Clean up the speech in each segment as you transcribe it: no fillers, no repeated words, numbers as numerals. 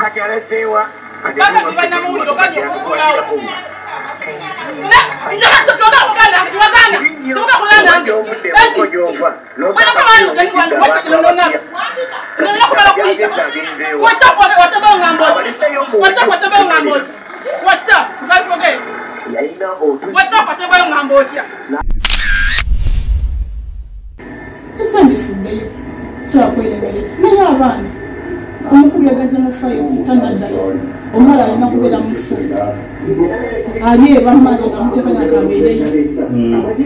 Kachalesewa. Baka kibana muliro kanje okukulawo. Njala sotoka kugana kugana. Toka kugana. Bana kama ndo ndani wangu watu ninaona. Ninaona kubala kuita. WhatsApp WhatsApp ngambo. WhatsApp ngambo. WhatsApp vai program. WhatsApp WhatsApp ngambo tia. Sasa ndifunde. Sio kweli mbele. Na abana. Omukulu yagaze mu 5 tanadayo. Omala alina kubeera mufu. Ali bamale bamutekanya kabeereyo.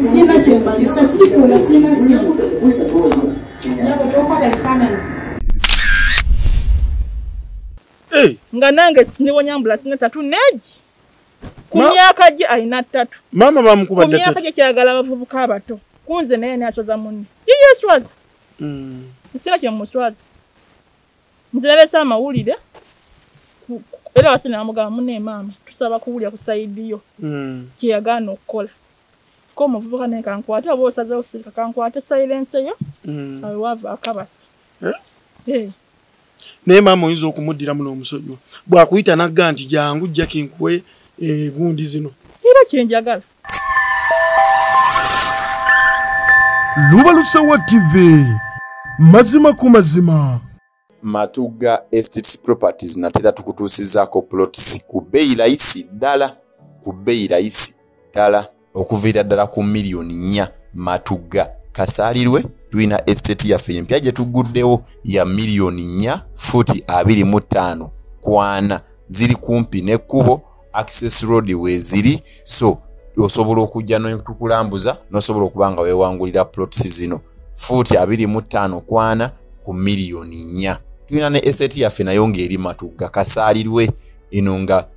Sina kyembalisa sikula sina sinto. Nabo tokola ebifaananyi. Nga nange sinibonyambula sina tatu neji. Ku myaka gye alina 3. Mama bamukubadde ku myaka gye kyagala abavubuka abato. Kunze naye n'asoza munne. Yes was. Sina kyemuswaza. Nzirabesa amawulire. Era wasina amugamba munne mama tusaba kuwulira ku side yo. Kyeyagaana okukola. Ko omuvubuka naye kankwata oba osazeewo sirika kankwata silence yo. Awe wava akabasa. Naye maama oyinza okumuddira muno omusonyiwa. Bw'akuyita nagga nti jangu jja kinkuwe gundi zino. Era kyenjagala. Lubalusewa TV. Mazima ku mazima. Matuga Estates Properties natera tukutuusizzaako plots ku bbeeyi layisi ddala. Ku bbeeyi layisi ddala. Okuviira ddala ku miliyoni 4 Matuga. Kasaalirwe tulina estate yaffe empya gye tuguddewo ya miliyoni 4 futi 25 kwana. Ziri kumpi n'ekkubo access road weziri. So osobola okujja n'okukulambuza n'osobola okubanga weewangulira plots zino. Futi 25 kwana ku miliyoni 4. Tulina ne estate yaffe nayo ng'eri Matuga Kasaalirwe eno nga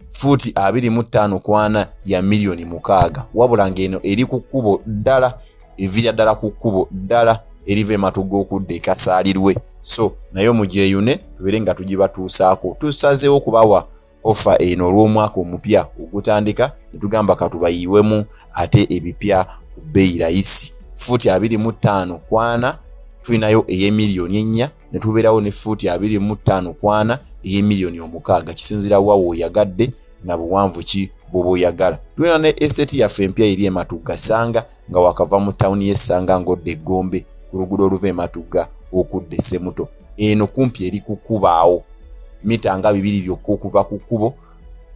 futi 25 kwana ya miliyoni 6. Wabula ng'eno eri ku kkubo ddala. Evira ddala ku kkubo ddala erive Matuga okudde Kasaalirwe. So nayo mugiyune tubeere nga tugibatuusaako. Tusazeewo okubawa offer eno olw'omwaka omupya ogutandika ne tugamba katubayiwemu ate ebipya ku bbeeyi layisi. Futi 25 kwana tulinayo ey'emiliyoni 4 ne tubeerawo ne futi 25 kwana ey'emiliyoni 6. Kisinziira wawo oyagadde na buwanvu ki bw'oba oyagala. Tulina ne estate yaffe empya eri Matuga Sanga nga wakava mu tawuni y'Essanga ng'odde Gombe ku luguudo oluva e Matuga okudde Semuto. Eno kumpi eri ku kkubaawo mita nga 2 byokka okuva ku kkubo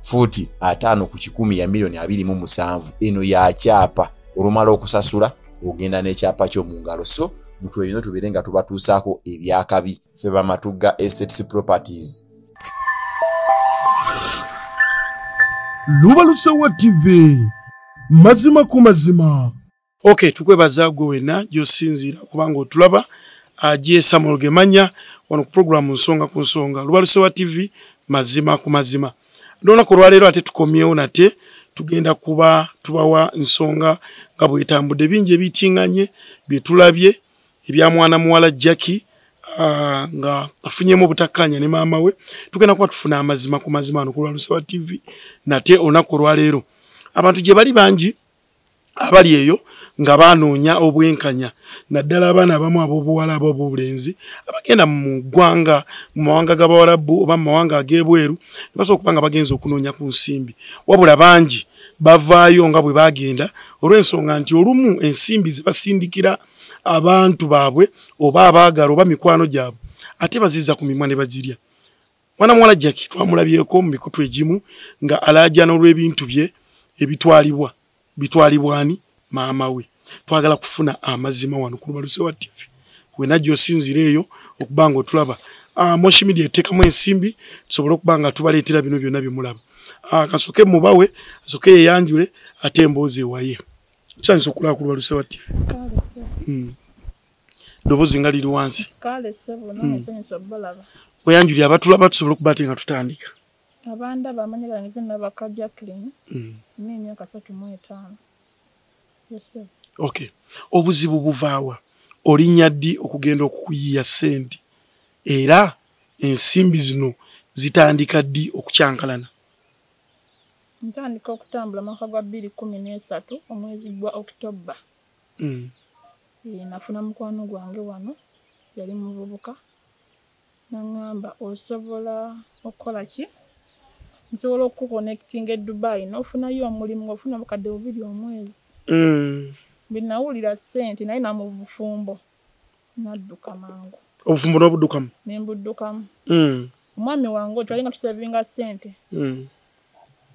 futi 5 ku 100 ya miliyoni 27. Eno ya kyapa olumala okusasula ogenda n'ekyapa kyo mu ngalo. So mutwe bino tubeere nga tubatuusaako ebyakabi ffe ba Matuga Estates Properties. Lubalusewa TV. Mazima ku mazima. Okay, tukwebaza gwe wena gyosinzira kubanga otulaba agyesa mulgemanya wano ku program nsonga ku nsonga. Lubalusewa TV mazima ku mazima. Ndona ko lwaleero ate tukomyewo nate tugenda kuba tubawa nsonga nga bwetambudde bingi ebitinganye byetulabye ebya mwana muwala Jackie nga afunyemu obutakkanya ne maama we. Tugenda kuba tufuna amazima ku mazima wano ku Lubalusewa TV nate olunaku olwaleero abantu gye bali bangi abali eyo nga banoonya obwenkanya naddala abaana abamu ab'obuwala ab'obulenzi abagenda mu ggwanga mu mawanga g'Abawarabu oba mu mawanga ag'ebweru ne basobola okuba nga bagenza okunoonya ku nsimbi. Wabula bangi bavaayo nga bwe bagenda olw'ensonga nti olumu ensimbi ze basindikira abantu baabwe oba abaagala oba mikwano gyabwe ate bazizza ku mimwa ne bagirya. Mwana muwala Jackie twamulabyeko mu mikutu egimu nga alaajana olw'ebintu bye bitwalibwani maama we. Twagala kufuna amazima wano ku Lubalusewa TV. Wena gy'osinzira eyo okubanga otulaba. Moshi Media eteekamu ensimbi tusobole okubanga tubaleetera bino byonna bye mulaba. Kasoke mubawe asoke yeyanjule ate emboozi ewaye. Tusanyusa okulaba ku Lubalusewa TV. Ddoboozi nga liri wansi. Weyanjuli abatulaba tusobole okuba nga tutandika. Abanda bamanyi bangize nabaka Jacqueline. N'emyaka 35. Yes sir. Okay. Obuzibu buvaawa. Olinnya ddi okugenda okukuyiya sente. Era ensimbi zino zitandika ddi okukyankalana. Ntandika okutambula mwaka gwa 2013 omwezi gwa October. Nafuna mukwano gwange wano yali muvubuka Nangamba osobola okukola ki? Nsobola okuconnecting e Dubai n'ofunayo omulimu ofuna obukadde 2 omwezi. Binawulira ssente naye mu bufumbo nadduka mangu. Obufumbo n'obuddukamu? Nembuddukamu. Omwami wange twalinga tusavinga ssente.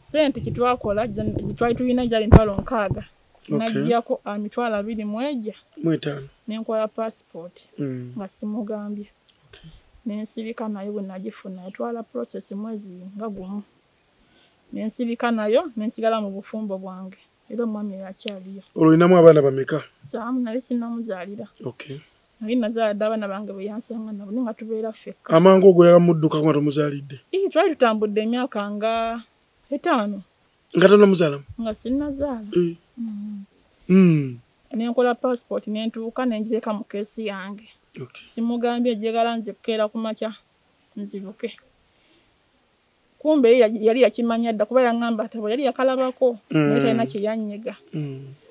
Ssente kitwakola zitwali tulina jali ntwalo 6. Najjako amitwalo 2 mweja. Mwetano. Nenkola passport. Nga simugambye. Nensirika nayo bwe nagifuna etwala process mwezi nga gumu. Nensirika nayo nensigala mu bufumbo bwange. Era omwami yakyaliyo. Olinamu abaana bameka? Saamu nali sinnamuzaalira. Okay. Nali nazaala abaana bange bwe yansanga nabo nga tubeera ffekka. Amangu ogo yamudduka nga tomuzaalidde? Twali tutambudde emyaka nga 5. Nga tonamuzaalamu? Nga sinnazaala. Nenkola passport nentuuka nenjireka mu keesi yange. Okay. Simugambye jegala nze kukeera ku makya nzibuke. Kumbe yali yakimanya dda kuba yangamba atabo yali yakalabako naye talina kye yannyega.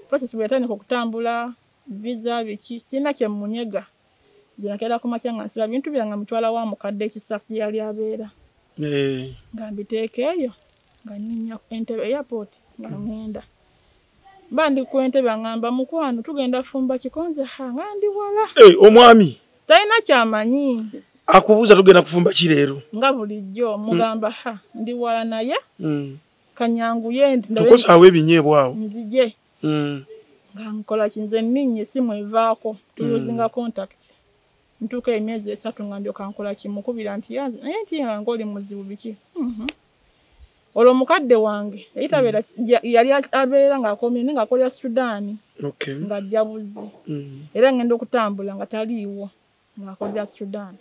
Process bwe yatandika okutambula visa biki sina kye munyega. Nze nakeera ku makya nga nsiba bintu byange mutwala wa mukadde ekisasi yali abeera. Nga mbiteeka eyo nga nninya Entebbe airport nga ngenda. Bandi ku Entebbe ngamba mukwano tugenda fumba kikonze nga ndi wala. Omwami talina kyamanyi. Akubuuza tugenda kufumba ki leero? Nga bulijjo mugamba ndi wala naye kanyanguye tukosaawo ebinyeebwa awo nzije. Nga nkola kinze nninye simu evaako tuluzinga contact. Ntuuka emyezi 3 nga ndyoka nkola kimukubira nti naye nti nga oli muzibu biki. Olwo mukadde wange yali abeera ng'akomye ng'akolera Sudan. Okay. Nga jabuzi. Era ngenda okutambula nga taliiwo ng'akolera Sudan.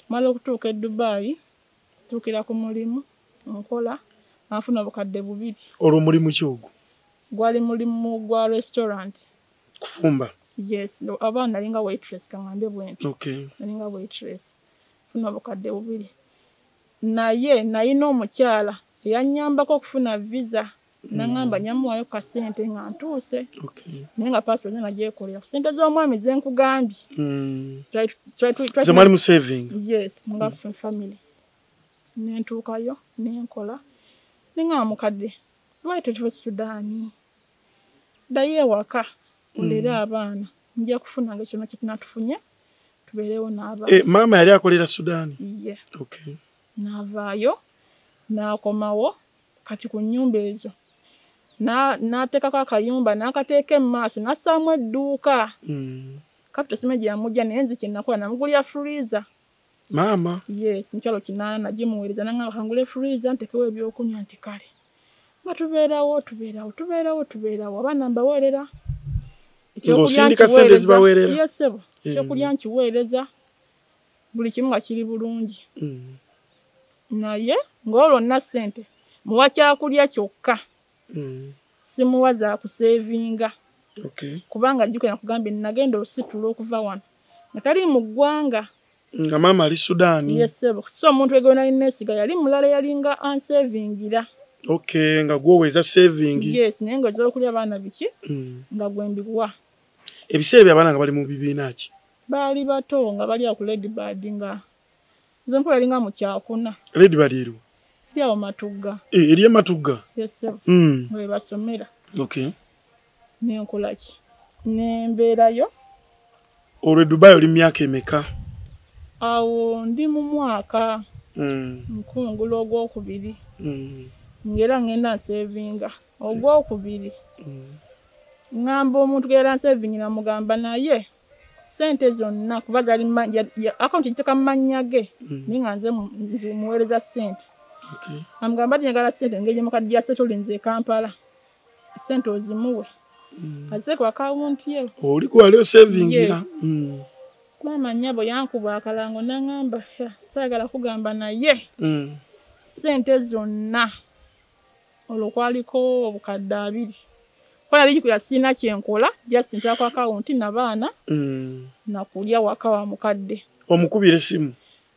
Mala okutuuka e Dubai tuukira ku mulimu nkola nafuna obukadde 2. Olwo mulimu ki ogwo? Gwali mulimu gwa restaurant. Kufumba? Yes. Abaana nalinga waitress kangambe bwenti. Okay. Nalinga waitress. Funa obukadde 2. Naye nayina omukyala eyanyambako okufuna visa. Nangamba nyamuwayo ka ssente nga ntuuse. Okay. Naye nga passport nagyekolera. Ssente z'omwami ze nkugambye. Ze mwali mu saving? Yes, nga family. Nentuukayo nenkola. Nenga mukadde. Lwaki tuve Sudan? Ddayo ewaka olere abaana. Nja kufuna nga kyonna kye tunatufunye tubeerewo n'abaana. Maama yali akolera Sudan? Yeah. Okay. Navaayo n'akomawo kati ku nnyumba ezo n'ateekako akayumba n'akateeka mu maaso n'assaamu edduuka. Kapita sime gye yamugya naye nze kye nakola namugulya freezer. Maama? Yes, mukyalo 8 nagimuweereza nanga kangule freezer ntekewo ebyokunywa nti kale. Nga tubeerawo abaana mbaweerera. Ng'osindika ssente zibaweerera? Yes, sebo. Ekyokulya nkiweereza buli kimu nga kiri bulungi. Naye ng'olwo nna ssente muwa kyakulya kyokka. Simuwa za kusevinga. Okay. Kubanga jjukira nakugambye nagenda ositula okuva wano nga tali mu ggwanga. Nga maama ali Sudan? Yes, sebo. So omuntu wegwe nali neesiga yali mulala yalinga ansevingira. Okay, nga gwoweza saving. Yes, naye nga ez'okulya abaana biki nga gwe mbikuwa. Ebiseera by'abaana nga bali mu bibiina ki? Baali bato nga bali ku Ladybird nga nze mpola yalinga mu 4. Ladybird erwo? Lyawo Matugga. Eri e Matugga? Yes, sebo. Nga basomera. Okay. Nenkola ki? Nembeerayo. Olwo Dubai oli myaka emeka? Awo ndi mu mwaka nkungula ogwokubiri. Ngera ngenda nsevinga ogwokubiri. Ngamba omuntu gera nsevingi namugamba naye ssente zonna kuba zali account giteka mu mannya ge ninga nze muweereza ssente. Okay. Amugamba njagala ssente ngeje mu kadi ya settle nze Kampala. Ssente ozimuwe. Azite ku account ye. Oli kwali savingira? Mama nyabo yankuba akalango nangamba sagala kugamba naye ssente zonna olukwaliko obukadde 2. Kwa yali jikuya sina kyenkola just ntaka account n'abaana nakulya waka wa mukadde. Omukubira esimu?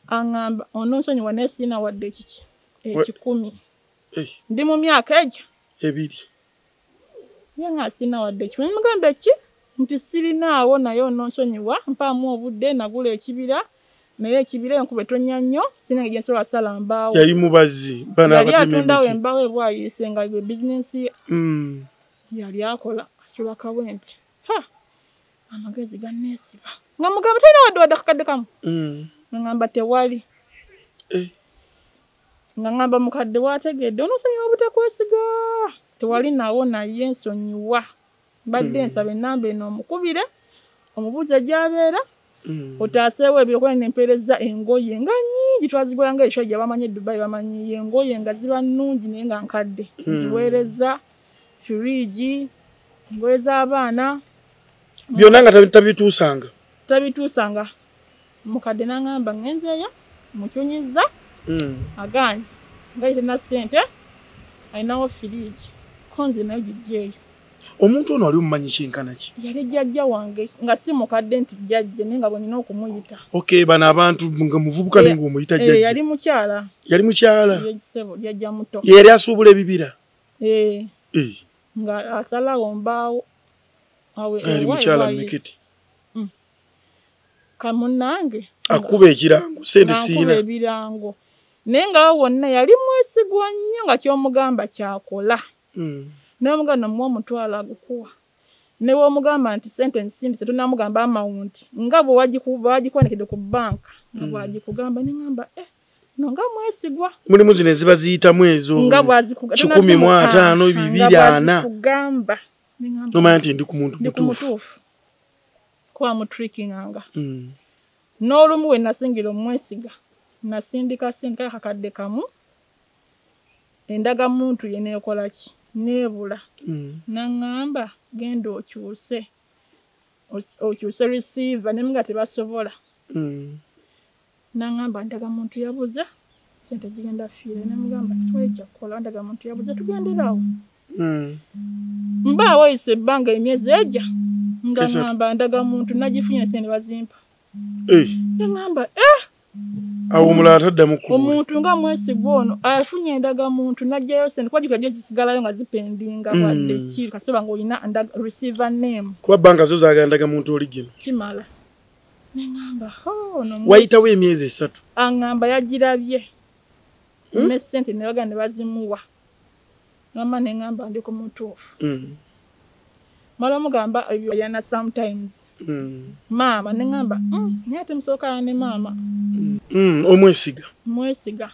Angamba ononsonyi wane sina wadde kiki 10. Ndi mu myaka egyo 2. Yanga sina wadde kiki. Mugamba ki nti sirinaawo naye ononsonyiwa mpaamu obudde nagula ekibira naye ekibira enkube tonya nnyo singa gye nsobola sala mbaawo yali mubazi bana yali abatema atundawo emiti embaawo ebwayise nga bizinensi yali akola asula kawempe amagezi ganneesiba nga mugamba talina wadde wadde akakadde kamu nga ngamba tewali nga ngamba mukadde wategedde onosonyiwa obutakwesiga tewali nawo naye nsonyiwa mbadde nsaba ennamba eno omukubire omubuuza gy'abeera otaaseewo ebyokuba nempeereza engoye nga nnyingi twazigula nga ekyo gye bamanyi Dubai bamanyiye engoye nga ziba nnungi naye nga nkadde ziweereza firiji engoye z'abaana byonna nga tabituusanga mukadde n'angamba ngenzeeyo mukyunyiza aganye nga yitena ssente alinawo firiji konze nayo gijjeeyo omuntu ono wali omumanyi kyenkana ki yali jjajja wange nga si mukadde nti jjajja naye nga bwenina okumuyita bano abantu nga muvubuka naye nga omuyita jjajja yali mukyala ekisebo jjajja muto yali asuubula ebibira nga asalawo mbaawo yali mukyala meketi kamunange akuba ekirango sente siina ebirango naye nga wonna yali mwesigwa nnyo nga ky'omugamba kyakola n'omuganda muwa omutwalo agukuwa ne bw'omugamba nti sente nsindise tonamugamba amawunti nga bwe wagikwanikidde ku bbanka nga bwagikugamba neŋŋamba no nga mwesigwa mulimu zino eziba ziyitamu ezo 150 240 nomanya nti ndi ku muntu mutuufu kuba mutrikinganga n'olumu we nasingira omwesiga nasindika kakadde kamu endagamuntu ye neekola ki neebula naŋŋamba genda okyuse receiver nemuga tebasobola naŋŋamba ndagamuntu yabuze sente zigenda fiire nemugamba kitwali kyakkola ndagamuntu yabuze tugenderawo mbaawo yise ebbanga emyezi ejja nga ŋŋamba ndagamuntu nagifunye sente bazimpa neŋŋamba awo omulala taddamu kuba omuntu nga mwesigwa ono afunye endagamuntu najjayo sente kwajjukira gye zisigalayo nga zipendinga wadde kiri kasoba ng'olina receiver name kuba banka zo zaagala ndagamuntu oligino kimala neŋŋamba wayitawo emyezi 3 aŋŋamba yagirabye ne sente ne bagenda ne bazimuwa ngamba neŋŋamba ndi ku mutuufu mala omugamba yana sometimes maama neŋŋamba naye ate musookala ne maama omwesiga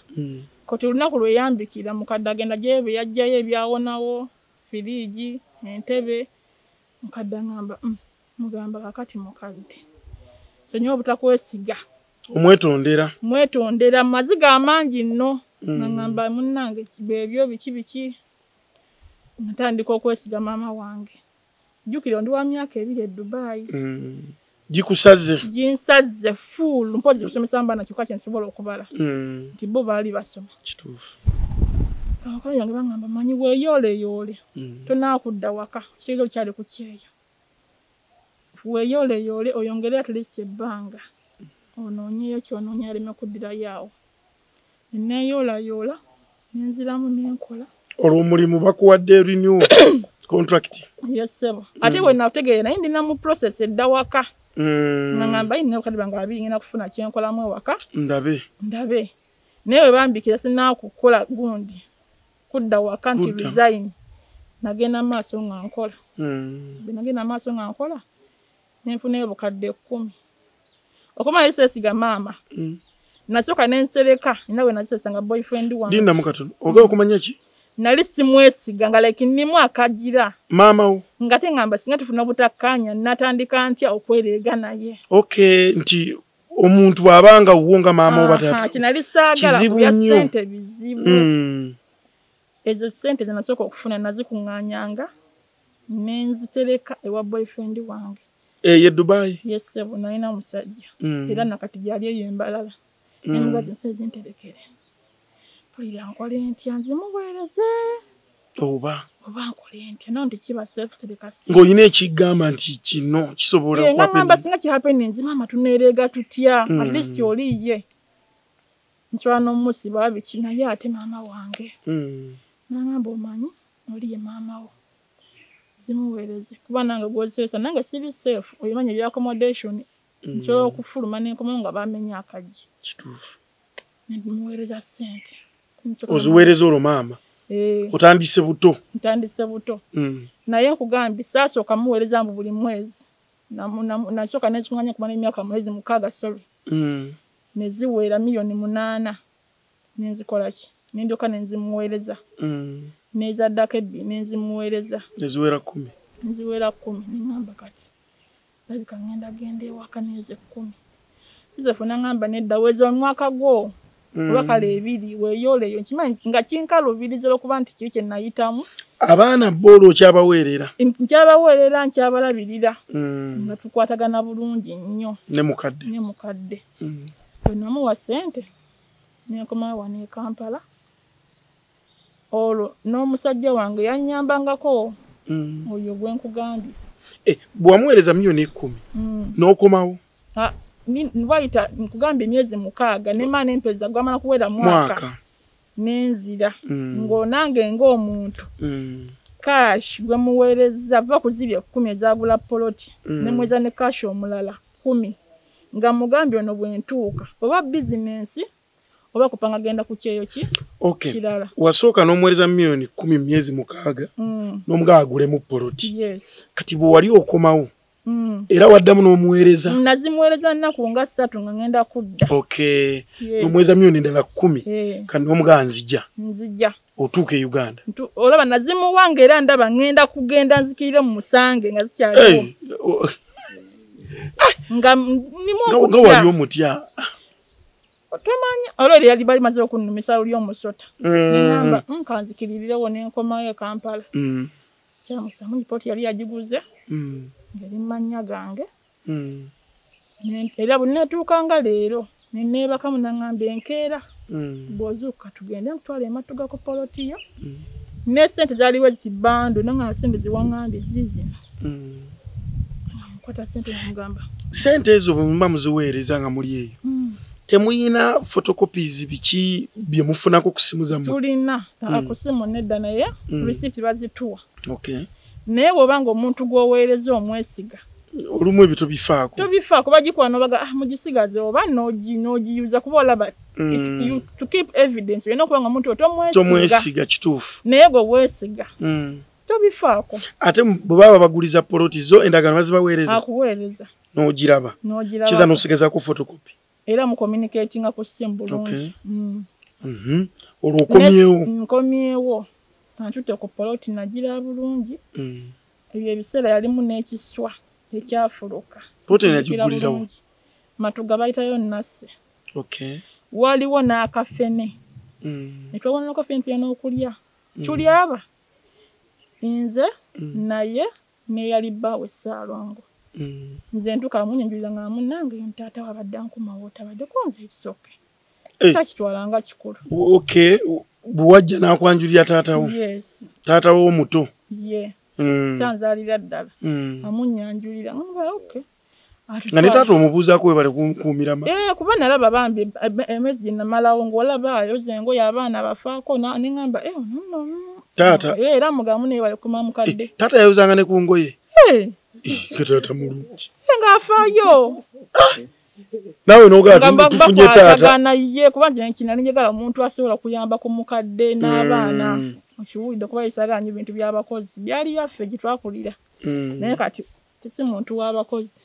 kati olunaku lweyambikira mukadde agenda gyebe yajjayo ebyawonawo firiji entebe mukadde aŋŋamba mugamba kakati mukadde sonyiwa obutakwesiga mwetondera maziga amangi nno naŋŋamba munnange beebyo biki natandika okwesiga maama wange jjukira ndi wa myaka 2 e Dubai ginsaze full mpozi kusomesa mbaana kyokka kyensobola okubala nti bo baali basoma kituufu abakala yange baŋŋamba manyi weeyooleyoole tonaakudda waka kiro kyali ku kyeyo weeyooleyoole oyongere at least ebbanga onoonyeyo kyonoonya aleme kuddirayo awo neneeyoolayoola nenziramu nenkola olw'omulimu bakuwadde renew contract yesebo ate bwe nategeera naye ndina mu process edda waka naŋŋamba yina obukadde bwange 2 ngenda kufuna kyenkolamu ewaka ndabe naye we bambikira sinaakukola gundi kudda waka nti resign nagenda maaso nga nkola nagenda maaso nga nkola nenfunayo obukadde 10 okumala esesiga maama nasooka nensereka nina we nazisesanga boyfriend wange lindamu katono oga okumanya ki nali simwesiga nga like nnimu akagira maama wo nga teŋŋamba singa tufuna obutakkaanya natandika ntya okwereega naye nti omuntu bw'abanga wuwo nga maama wo batatu kinali saagala kubya ssente bizibu ezo ssente ze nasooka okufuna nazikuŋŋaanyanga nenzitereka ewa boyfriend wange ye Dubai yesebo nalina omusajja era nakati gyali eyo embalala nemugazi nsi zinterekere pulira nkole ntya nzimuweereze oba nkole ntya no nti kiba self terekasi ng'olina ekigamba nti kino kisobola ngamba singa kihappeninzi maama tuneereega tutya at least oliye nsobola n'omusiba wabiki naye ate maama wange nangamba omanyi oliye maama wo zimuweereze kuba nange gwoziseresa nange siri safe oyimanyi ebya accommodation nsobola okufuluma nenkomawo nga bamenya akaggi kituufu nemuweereza ssente oziweereza olwo maama otandise buto ntandise buto naye nkugambye saasooka muweereza mbu buli mwezi nasooka nezikuŋŋanya kumala emyaka mwezi 6 sorry neziweera $8,000,000 nenzikolaki nendyoka nenzimuweereza nezaddako 2 nenzimuweereza neziweera 10 neŋŋamba kati labika ŋŋenda genda ewaka neze 10 Yozefu naŋŋamba nedda weza omwaka gwo oba kale 2 weeyooleyo nkimanyi nga kinkalubiriza okuba nti kiri kye nayitamu abaana boolo okyabaweerera nkyabalabirira nga tukwatagana bulungi nnyo ne mukadde namuwa ssente nenkomawo wano e Kampala olwo n'omusajja wange yannyambangako oyo gwe nkugambye bwamuweereza $10,000,000 n'okomawo wayita nkugambye emyezi 6 nemaana empeza gwamala kuwera mwaka nenzira ng'onange ng'omuntu cash gwe muweereza va kuzibya 10 ezagula poloti nemweza ne cash omulala 10 nga mugambye ono bwentuuka oba bizinensi oba kupanga genda ku kyeyo kirala wasooka n'omuweereza $10,000,000 myezi 6 n'omugaba agulemu poloti kati bwe wali okomawo era waddamu n'omuweereza nazimuweereza nnaku nga 3 nga ngenda kudda n'omuweereza $10,000,000 endala 10 kati n'omugaba nzija otuuka e Uganda olaba nazimuwanga era ndaba ngenda kugenda nzikirire mu Musange nga zikyaliwo nga wali omutya otomanya olweri yali balimaze okunnumisa luli omusota neŋŋamba kanzikiririrewo nenkomayo e Kampala kyamusamu lipooti yali yagiguze ngeri mumanya gange era bwe netuuka leero neneebakamu naŋŋamba enkeera bw'ozuuka tugende nkutwala ematuga ku polotiyo n'essente zaaliwo ziti bando naŋŋamba ssente ziwaŋŋambye ziizino mukwata ssente namugamba ssente ezo bwe muba muziweereza nga muli eyo temuyina photocopies biki bye mufunako ku simu zammwe tulina ku simu nedda naye receipt bazituwa naye bw'obanga omuntu gw'oweereza omwesiga olumu ebyo tobifaako bagikuwa nobaga mugisigaze oba n'ogiyuza kuba olaba to keep evidence olina okuba nga omuntu tomwesiga kituufu naye gwe weesiga tobifaako ate bwe baba baguliza poloti zo endagaano bazibaweereza akuweereza n'ogiraba kiza n'osigazaako photocopy era mu communicatinga ku simu bulungi olwo okomyewo nkomyewo atutte ku poloti nagira bulungi ebyo ebiseera yalimu n'ekiswa ekyafuluka poloti nagigulirawo matuga bayitayo nasse waliwo n'akafene netwabona akafene tuyina okulya tulyaba nze naye neyali bbaawe Ssaalongo nze ntuka amunyanjulira nga munange ntaata wabadde ankumawo otabadde kunze ekisoke kakitwalanga kikulu bwewajja n'akwanjulira taatawo omuto sanzaalira ddala amunyanjulira nga ne taata omubuuzaako webale kuumira kuba nalaba bambi emezi gye namalawo ng'olaba yoza engoye abaana bafaako neŋŋamba taata era mugamu naye bali kuma mukadde taata yayozanga ne ku ngoye taata mulungi ng'afaayo nawe nogaa tufunye taata ye kuba nti kinali njagala omuntu asobola kuyamba ku mukadde n'abaana okiwulidde kuba yesaganya ebintu by'abakozi byali yaffe gye twakulira naye kati tesi muntu w'abakozi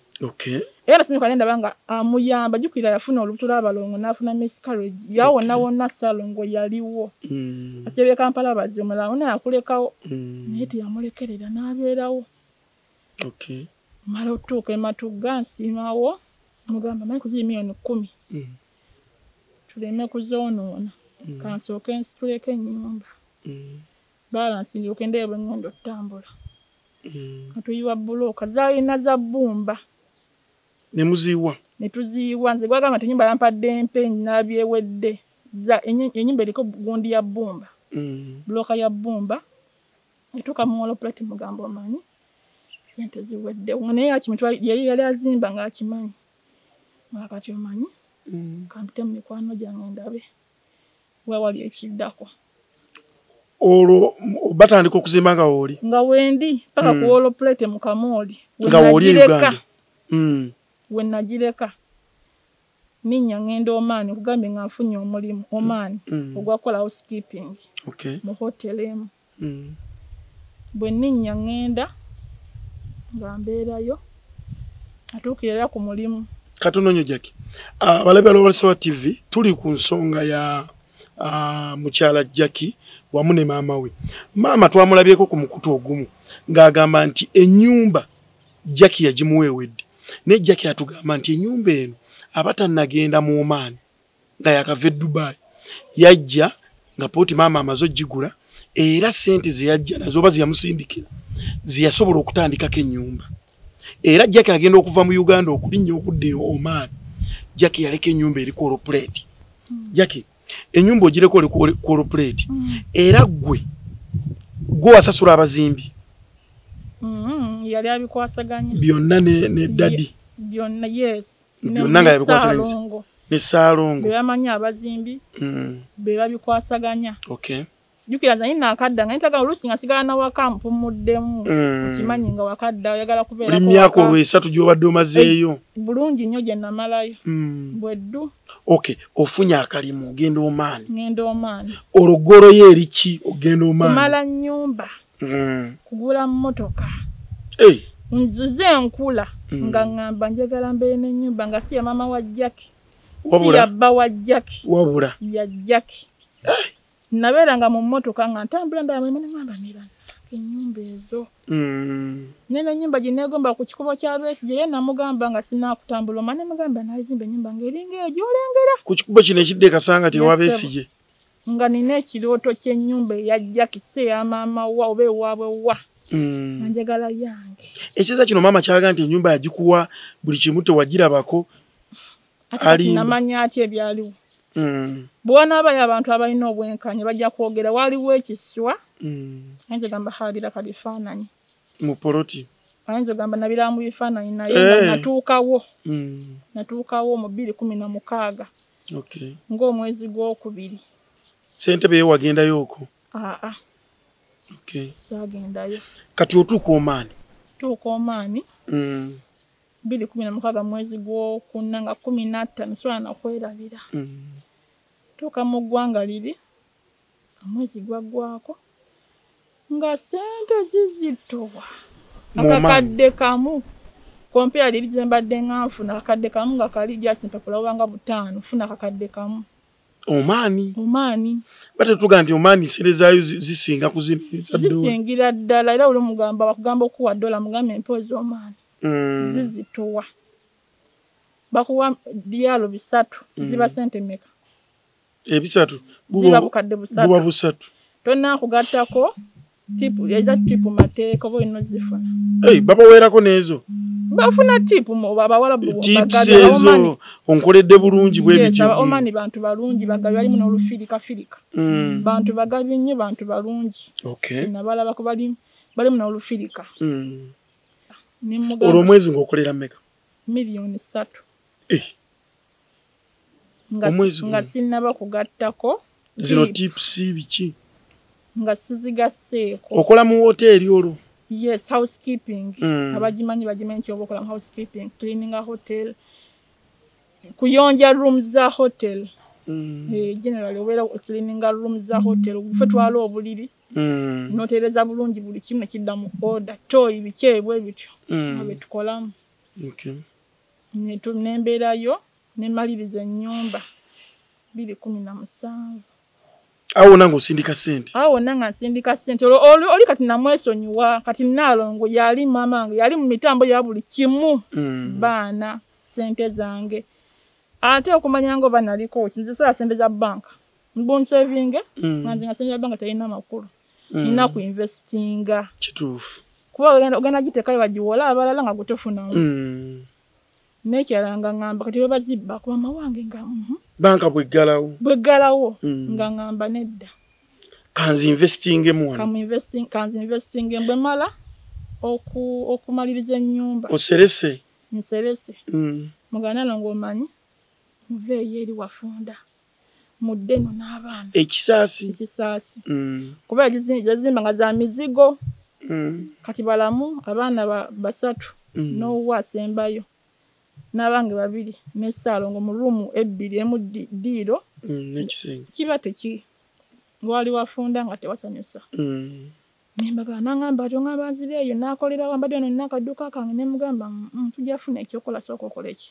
era sinyuka nendaba nga amuyamba jjukira yafuna olubuto lw'abalongo n'afuna miscarriage yawona wonna Ssaalongo yaliwo asyebye Kampala bazze omulala naye akulekawo naye teyamulekerera n'abeerawo mala otuuka ematuga nsiimawo mugamba mali kuziri $10,000,000 tuleme kuzoonoona kansooke nsituleko ennyumba balansi ndyoke ndeyo bwe ŋŋenda okutambula natuyiwa bulooka zaalina za bbumba netuziiwa nze gwagamba nti ennyumba yampadde empenyi n'abyewedde ennyumba eriko gundi ya bbumba bulooka ya bbumba etuuka mu woloplate mugamba omanyi sente ziwedde naye yali azimba ng'akimanyi kati omanyi kampite mu mikwano gyange ndabe wewali ekiddako olwo batandika okuzimba nga wooli nga wendi paka ku woloplate mu Kamooli nga wooli e Uganda we nagireka ninya ngenda Oman kugambe nga nfunye omulimu Oman ogwakola housekeeping mu hotel emu bwe ninya ngenda nga mbeerayo atuukirira ku mulimu katono nnyo Jackie balabe Olubalisa TV tuli ku nsonga ya mukyala Jackie wamu ne maama we maama twamulabyeko ku mukutu ogumu ng'agamba nti ennyumba Jackie yagimuweewedde ne Jackie atugamba nti ennyumba eno abatannagenda mu Oman nga yakava Dubai yajja nga pooti maama amaze ogigula era ssente ze yajja nazo oba ziyamusindikira ziyasobola okutandikako ennyumba era Jackie agenda okuva mu Uganda okulinnya okudda Oman Jackie yaleka ennyumba eri corporate Jackie ennyumba ogireko oli corporate era gwe wasasula abazimbi yali abikwasaganya byonna ne daddy byonna yes byonna nga yabikwasaganya ne Saalongo byamanyi abazimbi bebabikwasaganya okay jukira zanyi nakadda nga ntaga olusi nga sigala na waka mpumuddemu kimanyi nga wakadda oyagala kubeera ko myako olwesatu gyobadde omazeeyo bulungi nnyo gye namalayo bweddu okay ofunya akalimu ogenda Oman ngenda Oman olugoro ye eriki ogenda Oman kumala nnyumba kugula mmotoka nzize nkula nga ngamba njagala mbeere n'ennyumba nga si ya mama wa Jackie si ya bba wa Jackie wabula ya Jackie nabeeranga mu mmotoka nga ntambula ndaba ne ngamba nira ennyumba ezo nene ennyumba gye neegomba ku kikubo kya Besigye ye namugamba nga sinaakutambula Oman ne mugamba naayizimba ennyumba ng'eringa eyo gy'olengera ku kikubo kino ekidde Kasanga tewa Besigye nga nina ekirooto ky'ennyumba eya Jackie si ya maama wa oba ewaabwe wa njagala yange ekiza kino maama kyalaga nti ennyumba yagikuwa buli kimu tewagirabako ate namanya ati ebyaliwo bw'anaabayo abantu abalina obwenkanya bajja kwogera waliwo ekiswa ayinza gamba haalira kabifaananyi mu poloti ayinza gamba nabira mu bifaananyi naye natuukawo mu 2016 ng'omwezi gw'okubiri ssentebe ye wagendayo okwo saagendayo kati otuuka Oman 2016 mwezi gw'okuna nga 15 sola nakwerabira tuuka mu ggwanga liri omwezi gwaggwako nga sente zizitowa akakadde kamu kompera liri zembadde nga nfuna akakadde kamu nga kali just mpapula obanga 5 funa akakadde kamu Oman bate tuga nti Oman sente zaayo zisinga kuziniriza dola zisingira ddala era uli mugamba bakugamba okuwa dola mugambe mpozi Oman zizitowa bakuwa dialo 3 ziba sente meka ebisatu ziba bukadde busatu tonna kugattako tipu eza tipu mateeko bo ino zifuna babaweerako n'ezo bafuna tipu babawala tips ezo onkoledde bulungi bwe bityo Oman bantu balungi bagabi bali muno olufirika bantu bagabi nnyo bantu balungi nabalaba ko bali muno olufirika olw'omwezi ng'okolera mmeka $3 million nga sinnaba kugattako zino tips biki nga sizigasseeko okola mu hoteeri olwo yes housekeeping abagimanyi nti oba okola mu housekeeping cleaning a hotel kuyonja rooms za hotel generally obeera cleaning rooms za hotel fe twala obuliri noteereza bulungi buli kimu kidda mu order toyi bikebwe bityo abe tukolamu nembeerayo nemaliriza ennyumba 2017 awo nange osindika ssente nanga nsindika ssente oli kati namwesonyiwa kati naalongo yali mama wange yali mu mitambo ya buli kimu baana ssente zange ate okumanya ngo banaliko kinzisala ssente za banka mbun saving nganze nga ssente za banka talina makulu nina ku investinga kituufu kuba ogenda gitekayo bagiwola abalala nga gutofunamu nekyalanga ngamba kati babazibba kuba mawange nga banka bweggalawo nga ngamba nedda kanzi investing bwe mala okumaliriza ennyumba nserese mugana longo omanyi muveeyo eri wafunda muddeno n'abaana ekisaasi kuba yazimba nga za mizigo kati balamu abaana 3 n'owa asembayo n'abange babiri ne Ssaalongo mu ruumu ebbiri emu ddiiro n'ekisenga kiba wali wafunda nga tewasanyusa nembaga nangamba tongamba nzire eyo nakolera wambadde ono nina akadduka kange nemugamba tujja funa ekyokola sooka okola eki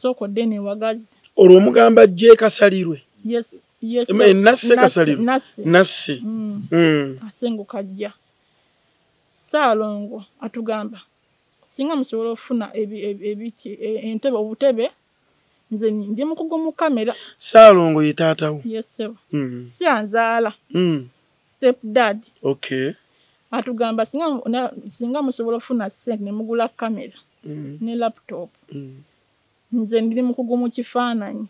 sooka oddeeni wagazi olwo omugamba jje kasalirwe yes nasse kasalirwe nasse asenguka jja Ssaalongo atugamba singa musobola ofuna entebe obutebe nze ndi mukugu mu kamera. Ssaalongo ye taatawo. Yes sir. Si anzaala. Step dad. Okay. Atugamba singa musobola ofuna ssente ne mugula kamera ne laptop. Nze ndi mukugu mu kifaananyi.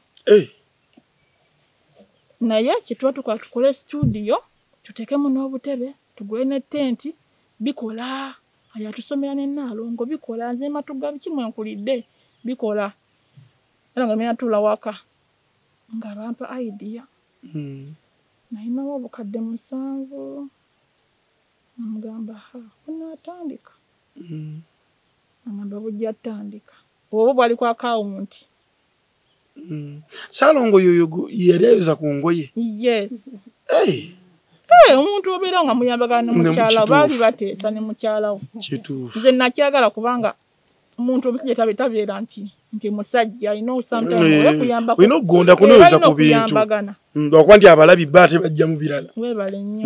Naye kitwa tukole studio tutekemu n'obutebe tugule ne tenti bikola ayatusomera ne Nnaalongo bikola nze matuga kimwe nkulidde bikola. Nga mina tula waka nga bampa idea naina obukadde 7 mugamba unatandika ngamba bujja tandika obo bali kwa account Ssaalongo yoyo yali ayuza ku ngoye. Yes omuntu obeera nga muyambagana mu kyala bali bateesa ne mu kyalawo kituufu nze nakyagala kubanga omuntu omusajja tabeera nti musajja sometimes kuyamba ino gonda kunoza ku bintu okuba nti abalabi bate bajja mu birala webale nnyo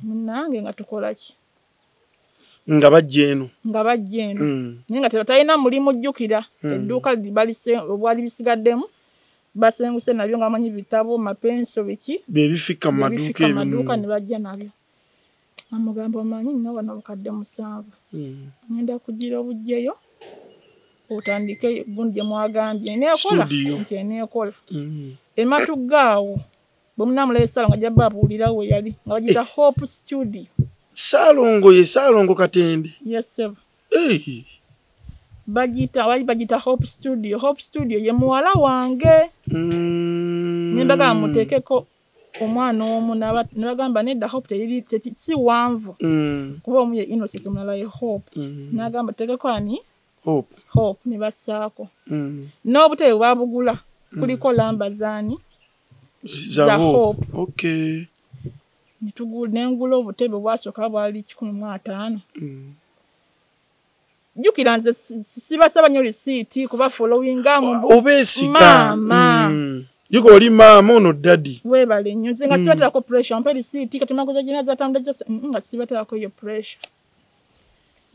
nange nga tukola ki nga bajja eno naye nga talina mulimu jjukira edduuka obwali bisigaddemu basenguse nabyo nga amanyi bitabo mapenso biki bebifika mu maduuka ne bajja nabyo amugamba omanyi nina wano obukadde 7 ngenda kugira obujjeyo otandike gundi gye mwagambye neekola nti eneekola ematugaawo bwe munamulayo Ssaalongo ajja babuulira we yali nga bagita Hope Studio. Ssaalongo Katende. Yes sir. Bagita Hope Studio. Hope Studio ye muwala wange nembaga muteekeko omwana omu nabagamba nedda Hope si wanvu kuba omu ye Innocent omulala ye Hope nagamba teekeko ani Hope ne bassaako n'obutebe babugula kuliko lamba zaani za Hope. Okay. Nengula obutebe bwasooka bwali 15. Jjukira nze sibasaba nnyo risiiti kuba followingamu obeesiga yuko oli maama ono daddy weebale nnyo nze nga sibaterako pressure mpe risiiti katumaguza gina zatambula nga sibaterako eyo pressure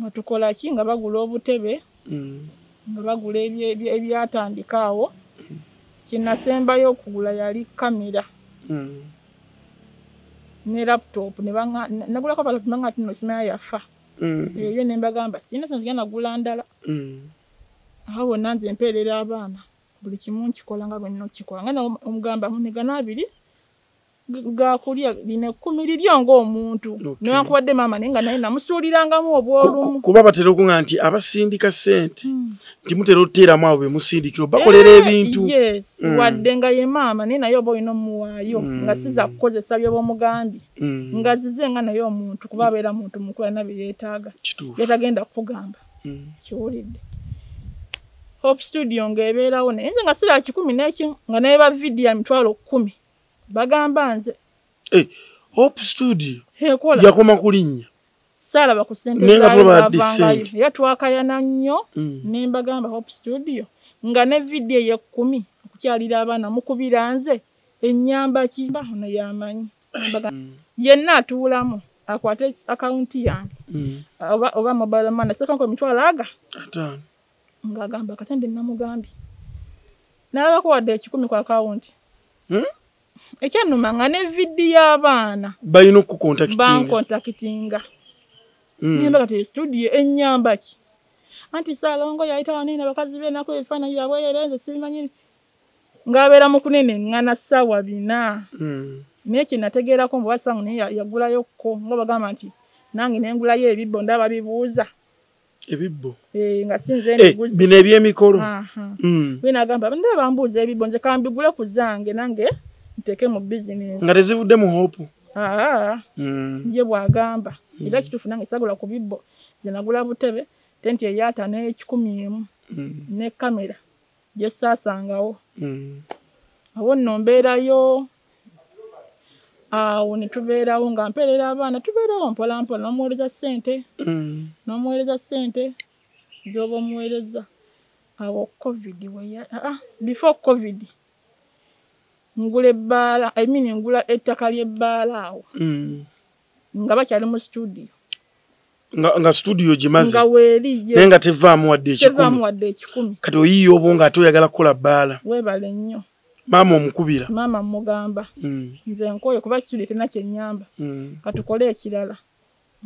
nga tukola ki nga bagula obutebe nga bagula ebyatandikaawo kinasembayo okugula yali kamera ne laptop nagulako laptop nga tino simaya yafa eyo nembagamba sina sonzigana gula ndala aho bonna nze mpeerera abaana buli kimu nkikola nga bwe nnina okukikola nga omugamba munigana 2 gakulya lina 10 liryo ng'omuntu newankubadde maama naye nga naye namusuulirangamu obwolumu kuba batera okunga nti abasindika ssente nti mutera oteeramu abo bemusindikira bakolera ebintu wadde nga ye maama naye naye oba olina omuwaayo nga siza kukozesa by'obomugambye nga zize nga naye omuntu kuba abeera muntu mukulu alina bye yeetaaga yetagenda kukugamba kiwulidde Hope Studio ng'ebeerawo naye nze nga sira 11 nga naye ba vidiyo 10,000 bagamba nze Hope Studio yakoma kulinnya saalaba ku ssente zavangayo yatwakayana nnyo nembagamba Hope Studio nga ne vidiyo ye 10 okukyalira abaana mukubira nze ennyamba ki ono yamanyi yenna atuulamu akwate akawunti yange oba mobile money sekanko emitwalo aga ng'agamba Katende namugambye nalabako wadde 10 ku akawunti ekyanuma nga ne vidiyo abaana balina okukontakitinga bankontakitinga nyamba kati studio ennyamba ki anti Ssaalongo yayitawo nina bakazi be nako ebifaananyi byabwe yerenze sibimanyi ng'abeera mu kunenengana ssaawa 4 naye kye nategeerako mbu Wassango naye yagulayokko nga bagamba nti nange nengulayo ebibbo ndaba bibuuza ebibbo nga sinze ndiguze bino ebyemikolo we nagamba ndaba bambuuza ebibbo nze kambigule ku zange nange nteke mu business nga tezivudde mu Hope ye bwagamba era kituufu nange sagula ku bibbo nze nagula butebe tenti eyata n'ekikumi emu ne kamera gye saasangawo. Awo nno mbeerayo awo ne tubeerawo nga mpeerera abaana tubeerawo mpola mpola n'omuweereza ssente z'oba omuweereza. Awo covid before covid ngula ebbaala ngula ettaka ly'ebbaala awo nga bakyali mu studio nga studio gimaze nga weeri nenga tevaamu wadde ekikumi kati oyiye obwo nga ate oyagala kukola bbaala. Weebale nnyo maama omukubira maama mugamba nze nkoye kuba studio tena kyennyamba katukole ekirala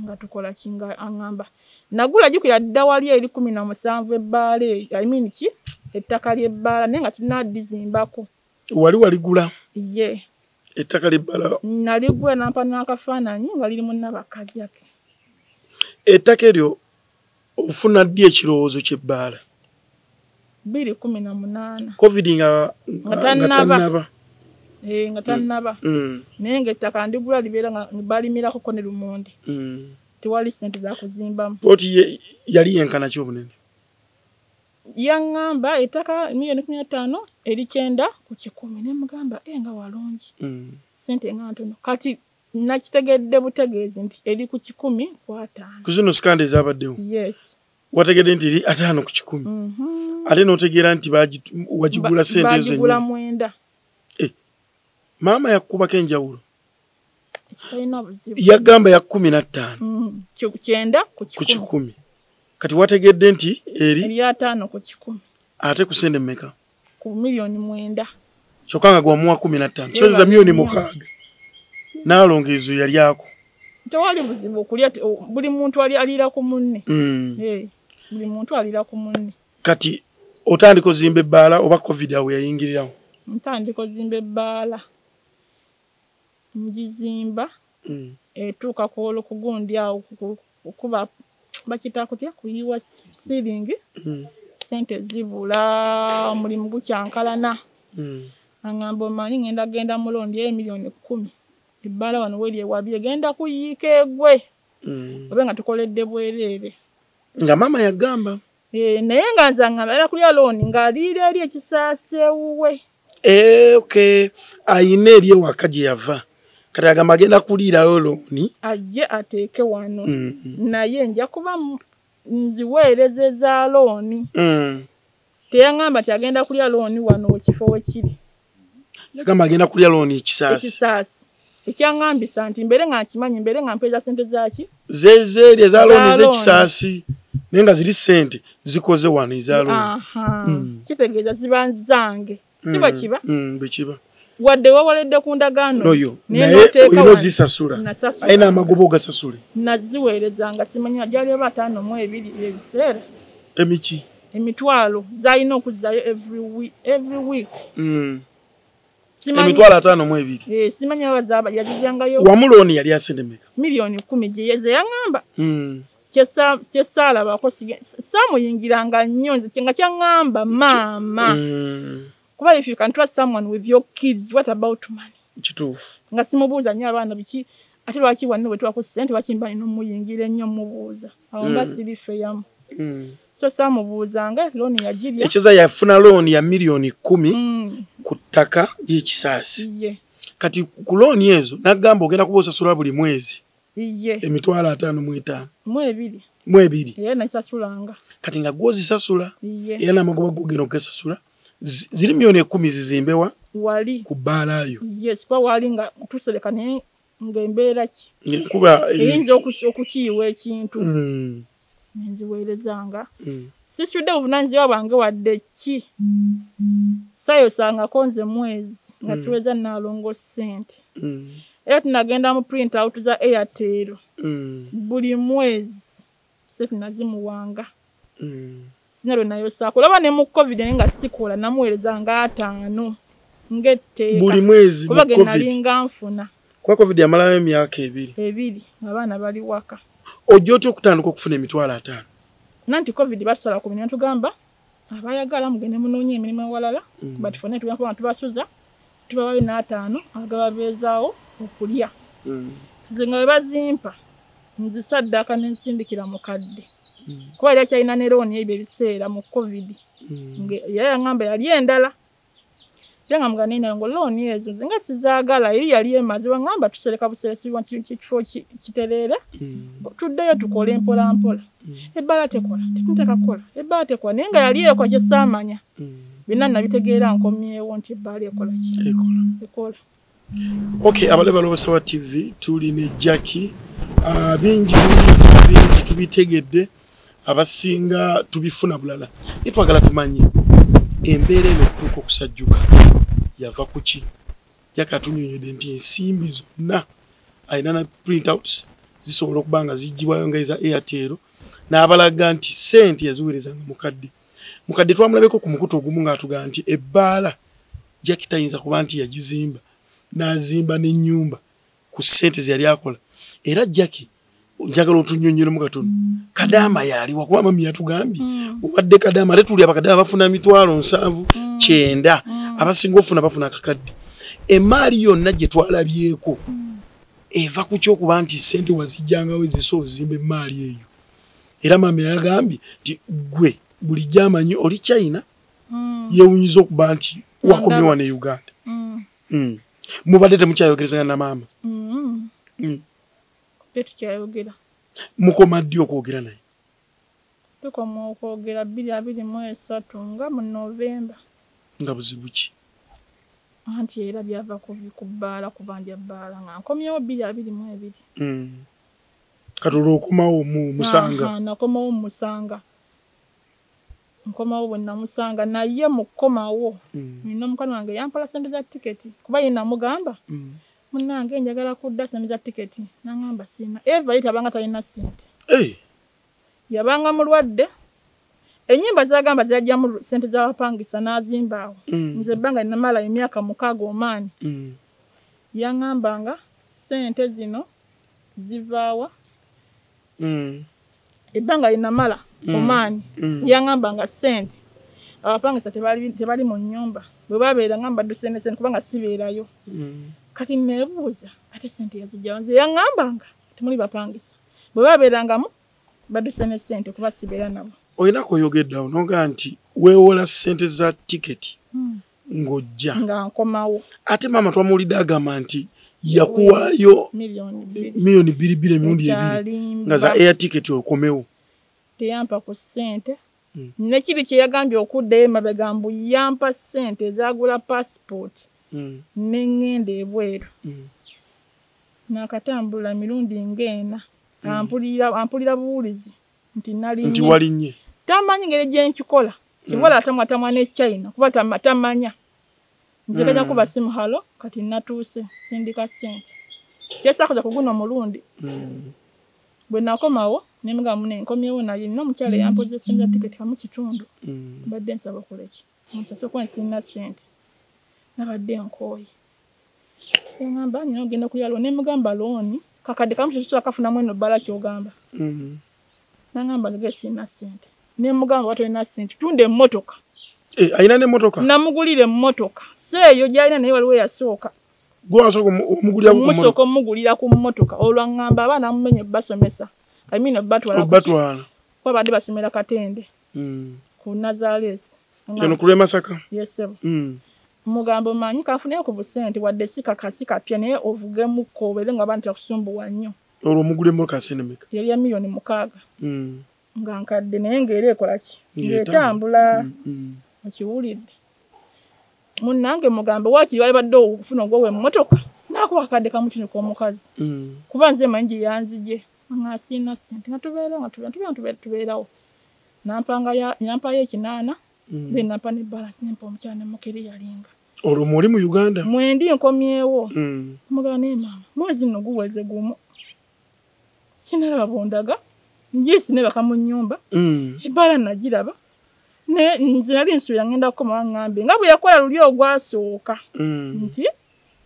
nga tukola kinga aŋŋamba nagula jukira dda wali eri 17 ebbaala ettaka ly'ebbaala naye nga tunadizimbako. Wali waligula ettaka ly'ebbaala? Naligula nampa n'akafaananyi nga liri mu Nabakajjake. Ettaka eryo ofuna ddi ekirowoozo ky'ebbaala? 2018 covid nga tannaba. Nga tannaba naye ng'ettaka ndigula libeera nga balimirako ne lumonde tewali ssente za kuzimbamu. Pooti yali yenkana ki obunene? Yaŋŋamba ettaka 15,000 eri 9 ku 10 ne mugamba nga walungi ssente nga ntono kati nakitegedde butegeezi nti eri ku 10 ku 5. Ku zino sikande ezabaddewo? Yes. Wategedde nti eri 5 ku 10 ate n'otegeera nti wagigula ssente ezo bagigula 9. Maama yakubako enjawulo? Yagamba ya 15 9 ku 10 kati wategedde nti eri 5 ku 10 ate ku ssente mmeka? Ku milioni 9 kyokka nga gwamuwa 15 kisoza milioni 6 n'alongeezo yali ako. Tewali buzibu okulya buli muntu alira ku munne. Buli muntu alira ku munne. Kati otandika ozimba ebbaala oba covid awo yayingirirawo? Ntandika ozimba ebbaala ngizimba etuuka ku olukugundi awo okuba bakita kutya kuyiwa siringi ssente zibula omulimu gukyankalana. Aŋŋamba omanyi ngenda mulondi milioni 10 ebbaala wano weri ewabye egenda kuyiika egwe obe nga tukoledde bwereere nga maama yagamba. Naye nga nze aŋŋamba era kulya looni ng'aliira eri ekisaase ewuwe. Ayina eri ewaka gye yava kati agamba agenda kuliirayo looni ajje ateeke wano naye nja kuba nziweerezeza looni. Teyaŋŋamba nti agenda kulya looni wano ekifo wekiri. Yagamba agenda kulya looni ekisaasi. Ekyaŋŋambisa nti mbere nga nkimanyi mbere nga mpeeza ssente zaki zeeri eza looni z'ekisaasi naye nga ziri ssente zikoze wano eza looni. Kitegeeza ziba zange si bwe kiba? Bwe kiba. Wadde wawaledde ku ndagaano noyo naye oyina ozisasula ayina amagoba ogasasule. Naziweerezanga simanyi gyali aba 5 mu 2 ebiseera emiki emitwalo zalina okuzzayo every week. Emitwalo 5 mu 2. Simanyi abazaba yazijjangayo. Wamulooni yali asende meka? Milioni 10 gyeyeze yaŋŋamba. Kyesaalabako saamuyingiranga nnyo nze nga kyaŋŋamba maama. Kuba if you can trust someone with your kids, what about money? Kituufu. Nga simubuuza nnyo abaana biki ate lwaki wano bwe twako ssente lwaki mba nina omuyingira ennyo mubuuza awo mba siri feyamu. So saamubuuzanga looni yagirya. Ekyoza yafuna looni ya milioni 10 ku ttaka ly'ekisaasi. Kati ku looni ezo n'agamba ogenda kuba osasula buli mwezi emitwalo 5 mu 5 mu 2 nasasulanga kati nga gwozisasula era n'amagoba gogenda ogasasula ziri milioni 10 zizimbewa wali ku bbaalayo. Kuba wali nga tusereka naye ng'embeera ki kuba eyinza okukiyiwa ekintu nenziweerezanga sisudde buvunaanyizibwa bwange wadde ki sayosangako nze mwezi nga siweza naalongo ssente era tunagenda mu print out za Airtel buli mwezi sente nazimuwanga sinalo nayosaako olaba ne mu covid naye nga sikola namuweerezanga 5 ng'etteeka buli mwezi kuba ge nalinga nfuna kwa covid yamalayo emyaka 2 abaana bali waka. Ojja otya okutandika okufuna emitwalo 5? Nanti covid batusala ku bintu tugamba abayagala mugende munoonye emirimu ewalala batufune tugamba tubasuza tubawayo n'5 agaba beezaawo okulya. Nze nga bwe bazimpa nzisaddaka n'ensindikira mukadde kuba yali akyalina ne looni ebyo ebiseera mu covid yali aŋŋamba yali endala era nga muganina ngo looni ezo nze nga sizaagala yali emaze waŋŋamba tusereka buseresibwa kifo kitereere tuddeyo tukole mpola mpola ebbaala tekola tetunteekakola ebbaala tekola naye nga yali ekola kye saamanya byonna nabitegeera nkomyewo nti ebbaala ekola ki ekola. Okay, abale balobosawa TV tuli ne Jackie bingi tubitegedde abasinga tubifuna bulala itwagala tumanye embeera eno tuuka okusajjuka yava kuki yakatunyonyodde nti ensimbi zonna ayina na printouts zisobola okuba nga zijjibwayo nga eza Airtel n'abalaga nti sente yaziweerezanga mukadde twamulabeko ku mukutu ogumu ng'atugaa nti ebbaala Jackie tayinza kuba nti yagizimba n'azimba n'ennyumba ku ssente ze yali akola era Jackie njagala otunyonyolemu katono Kadaama yaliwa kuba mami yatugambye obadde Kadaama ate tuli abakadaama bafuna 7,900 abasinga ofuna bafuna akakadde emaali yonna gye twalabyeko eva ku kyokuba nti ssente wazijjangawo eziso ozimba emaali eyo era mami yagambye nti gwe buli gy'amanyi oli China yeewunyiza okuba nti wakomyewa ne Uganda mubadde temukyayogerezanga na maama tetukyayogera mukoma ddi okwogera naye tukoma okwogera 2023 nga mu Novemba nga buzibu ki anti era byava kubbaala kubanja bbaala nga nkomyewo 2022 katola okomawo mu Musanga nakomawo mu Musanga nkomawo bonna Musanga naye mukomawo nina mukano wange yampola sente za tiketi kuba yina mugamba munange njagala kudda sente za tiketi nangamba sina eva yitabanga talina sente yabanga mulwadde ennyimba zagamba zajja mu sente za bapangisa n'azimbaawo nze banga namala emyaka 6 omaani yangambanga sente zino zivaawa ebanga linamala omaani yangambanga sente abapangisa tebali mu nnyumba bwe babeera ngamba dusene kubanga sibeerayo kati nebuuza ate sente yazijjawo nze yangambanga temuli bapangisa bwe babeerangamu badusene sente kuba sibeera nabo oyina kuyogeddawo noga nti weewola sente za tiketi ng'ojja nga nkomawo ate maama twamuwulidde agamba nti yakuwaayo miliyoni 2 emirundi 2 nga za air ticket okomewo teyampa ku sente nekiri kye yagambye okuddayo emabega mbu yampa sente ezagula passport n'engenda ebweru n'akatambula mirundi ng'ena ampulira buwulizi nti nti walinnye tamanyi ngeri gye nkikola kibola atamwatamwa ne China kuba tamanya nze kajja kuba simu halo kati natuuse sindika sente kyesakoza kuguna omulundi bwe nakomawo nemuga mune nkomyewo naye n'omukyala yampoze sente tiketi kamu kitundu badde nsaba okoleki nsase kwa nsina sente nabadde nkooyi ngamba nina ogenda kuyalo nemugamba looni kakadde kamu kitusobola kafunamu eno bbala kyogamba nangamba nge sina sente nemugamba watolina sente tunde emmotoka ayina n'emmotoka namugulire emmotoka seeyo gyalina naye waliwo yasooka omugulira ku mmotoka olwangamba abaana amumenye basomesa batwala kuba badde basomera Katende ku Nazareth eno kulwe Masaka yesebo mugambo manyi kafuneyo ku busente wadde sikakasika pya naye ovugemuko obere nga abantu akusumbuwa nnyo olwo omugule mmotoka senemeka yali ya miliyoni 6 nga nkadde naye ng'era ekola ki ng'etambula okiwulidde munnange mugambe wakiri wali badde ofuna ogwowe emmotoka nakuba akadde kamu kino k'omukazi kuba nze manyi gye yanzigye nga sina sente nga tubeerawo nampayo ekinaana then nampa ne balance nempa omukyala nemukeri yalinga olwo muli mu Uganda mwendi nkomyewo mugala ne maama mwezi nno guweze gumu sinalaba bondaga njisi ne baka mu nnyumba ebbaala nagiraba ne nze nali nsuubira ngenda kukoma ngambe nga bwe yakola luli ogwasooka nti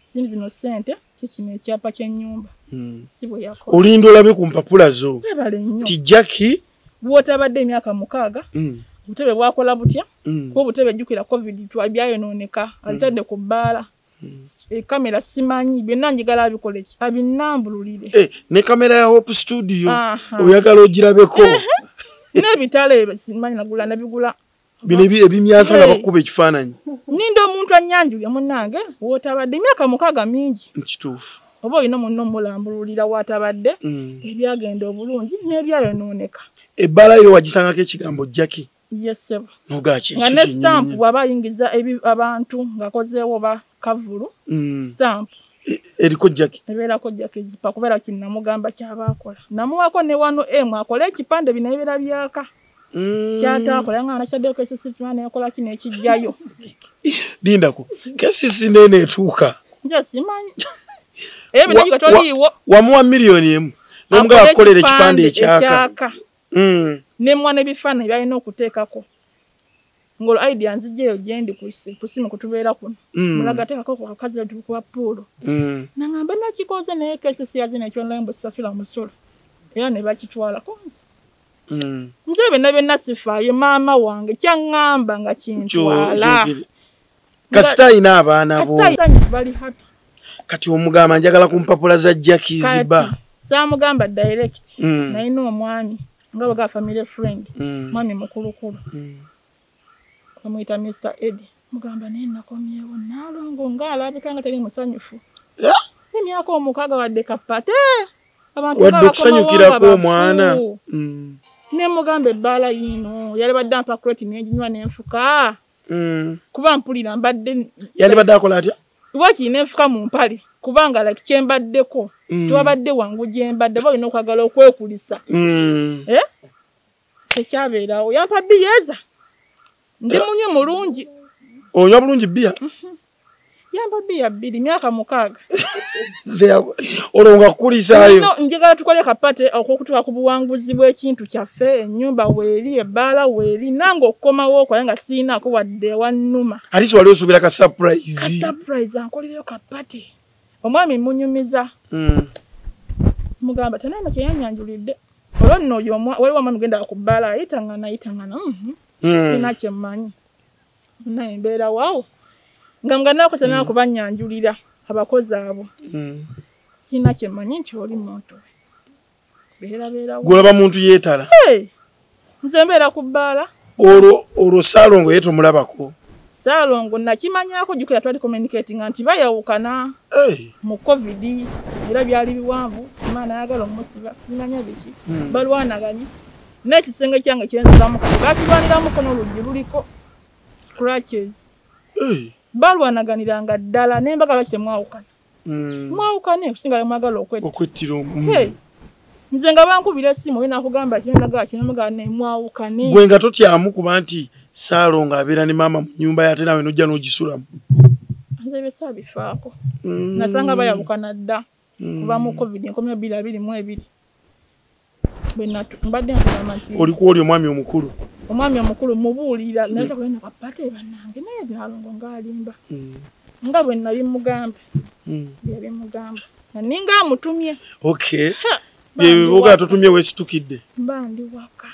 sindi zino sente kikino ekyapa ky'ennyumba si bwe yakola olinda olabe ku mpapula zo ebale nnyo ti Jackie bw'otabadde emyaka 6 obutebe bwakola butya kuba obutebe ejjukira covid twabyayonooneka alitadde ku bbaala kamera simanyi byonna njagala abikola ki abinambululire ne kamera ya Hope Studio oyagala ogirabeko N'ebitale simanyi nagula nabigula. Bino ebimyansa nga bakuba ekifaananyi. Nindo omuntu annyanjulya munnange w'otabadde emyaka 6 mingi. Kituufu. Oba olina munno mulambululira w'atabadde ebyagenda obulungi n'ebyayonooneka. Ebbala yo wagisangako ekigambo Jackie. Yes sebo. Nogaki. Nga ne stamp waba ayingiza abantu ng'akozeewo ba kavulu. Stamp. Eriko Jackie. Ebeerako Jackie zipa kubeera kinnamugamba kyabaakola. Namuwako ne wano akole ekipande bino ebibeera byaka. Kyataakola nga nakyaddeko esisi mwana yakola kino ekijjayo. Lindako. Kesisi nene etuuka. Nja simanyi. Ebyo gatoliiwo. Wamuwa miliyoni emu. N'omuga akolera ekipande ekyaka. Ne mwana ebifaananyi byalina okuteekako. Ngolo idea nzijeyo gyendi ku simu kutubeera kuno. Mulaga teekako ku kakazi kwa pulo. Nangamba nakikoze naye kesisi yazina ekyonlembo sasula musolo. Era ne bakitwala konza. Nze byonna sifaayo maama wange kyaŋŋamba nga kintwala. Kasita ayina abaana bo. Bali happy. Kati omugamba njagala kumpapula za Jackie ziba. Saamugamba direct. Nayina omwami nga baga family friend. Mwami mukulukulu. Bamuyita Mr. Eddie. Mugamba naye nakomyewo Nalongo ng'alabika nga teri musanyufu. Emyaka 6 wadde kapate. Wadde okusanyukirako omwana. Ne mugamba ebbala yino yali badde ampa kreti n'enjinywa n'enfuka. Kuba mpulira mbadde yali badde akola atya? Lwaki n'enfuka mu mpale kubanga like kyembaddeko tewabadde wangu gyembadde balina okwagala okwekulisa. Tekyabeerawo yampa biyeza ndi munye mulungi. Onywa bulungi bbiya? Yamba bbiya 2 myaka 6. Olonga kukulisaayo. No njagala tukole kapate okutuuka ku buwanguzi bw'ekintu kyaffe ennyumba weeri ebbaala weeri nange okukomawo okola nga siinaako wadde wannuma. Alisi wali osuubira ka surprise. Ka surprise ankolereyo kapate. Omwami munyumiza. Mugamba tenaina kyeyanyanjulidde. Olwo nno oyo waliwo omwami genda ku bbaala ayitangana. Sina kyemmanyi. Naye mbeera waawo. Nga mugannako kyonna kubanyanjulira abakozi abo. Sina kyemmanyi nti oli muntu. Beera. Golaba muntu yeetala. Nze mbeera ku bbaala. Olwo Saalongo yeeto mulabako. Saalongo nakimanyako jukira twali communicating nti bayawukana. Mu COVID era byali biwanvu. Simana yagala omusiba. Simanya biki. Balwanaganye. N'ekisenge kyange kyenzulamu kati bakirwaniramu kono oluggi luliko scratches. Balwanaganiranga ddala n'embaga lwaki temwawukana. Mwawukane okusinga mwagala okwettira nze nga bankubira essimu oyina kugamba kinenagala kinemugala ne mwawukane. Gwe nga totyamu kuba nti Saalongo abeera ne maama mu nnyumba yate nawe nojja n'ogisulamu. Nze besa bifaako. Nasanga bayawukana dda kuba mu COVID enkomyo 2022. Mbadde nkugamba nti olikuwa oli omwami omukulu. Omwami omukulu mubuulira naye kulina kapate bannange naye Nalongo ng'alimba. Nga bwe nabimugamba. Byabimugamba. Ninga amutumye. Okay. Byebivuga tutumye wesitukidde. Mbandi waka.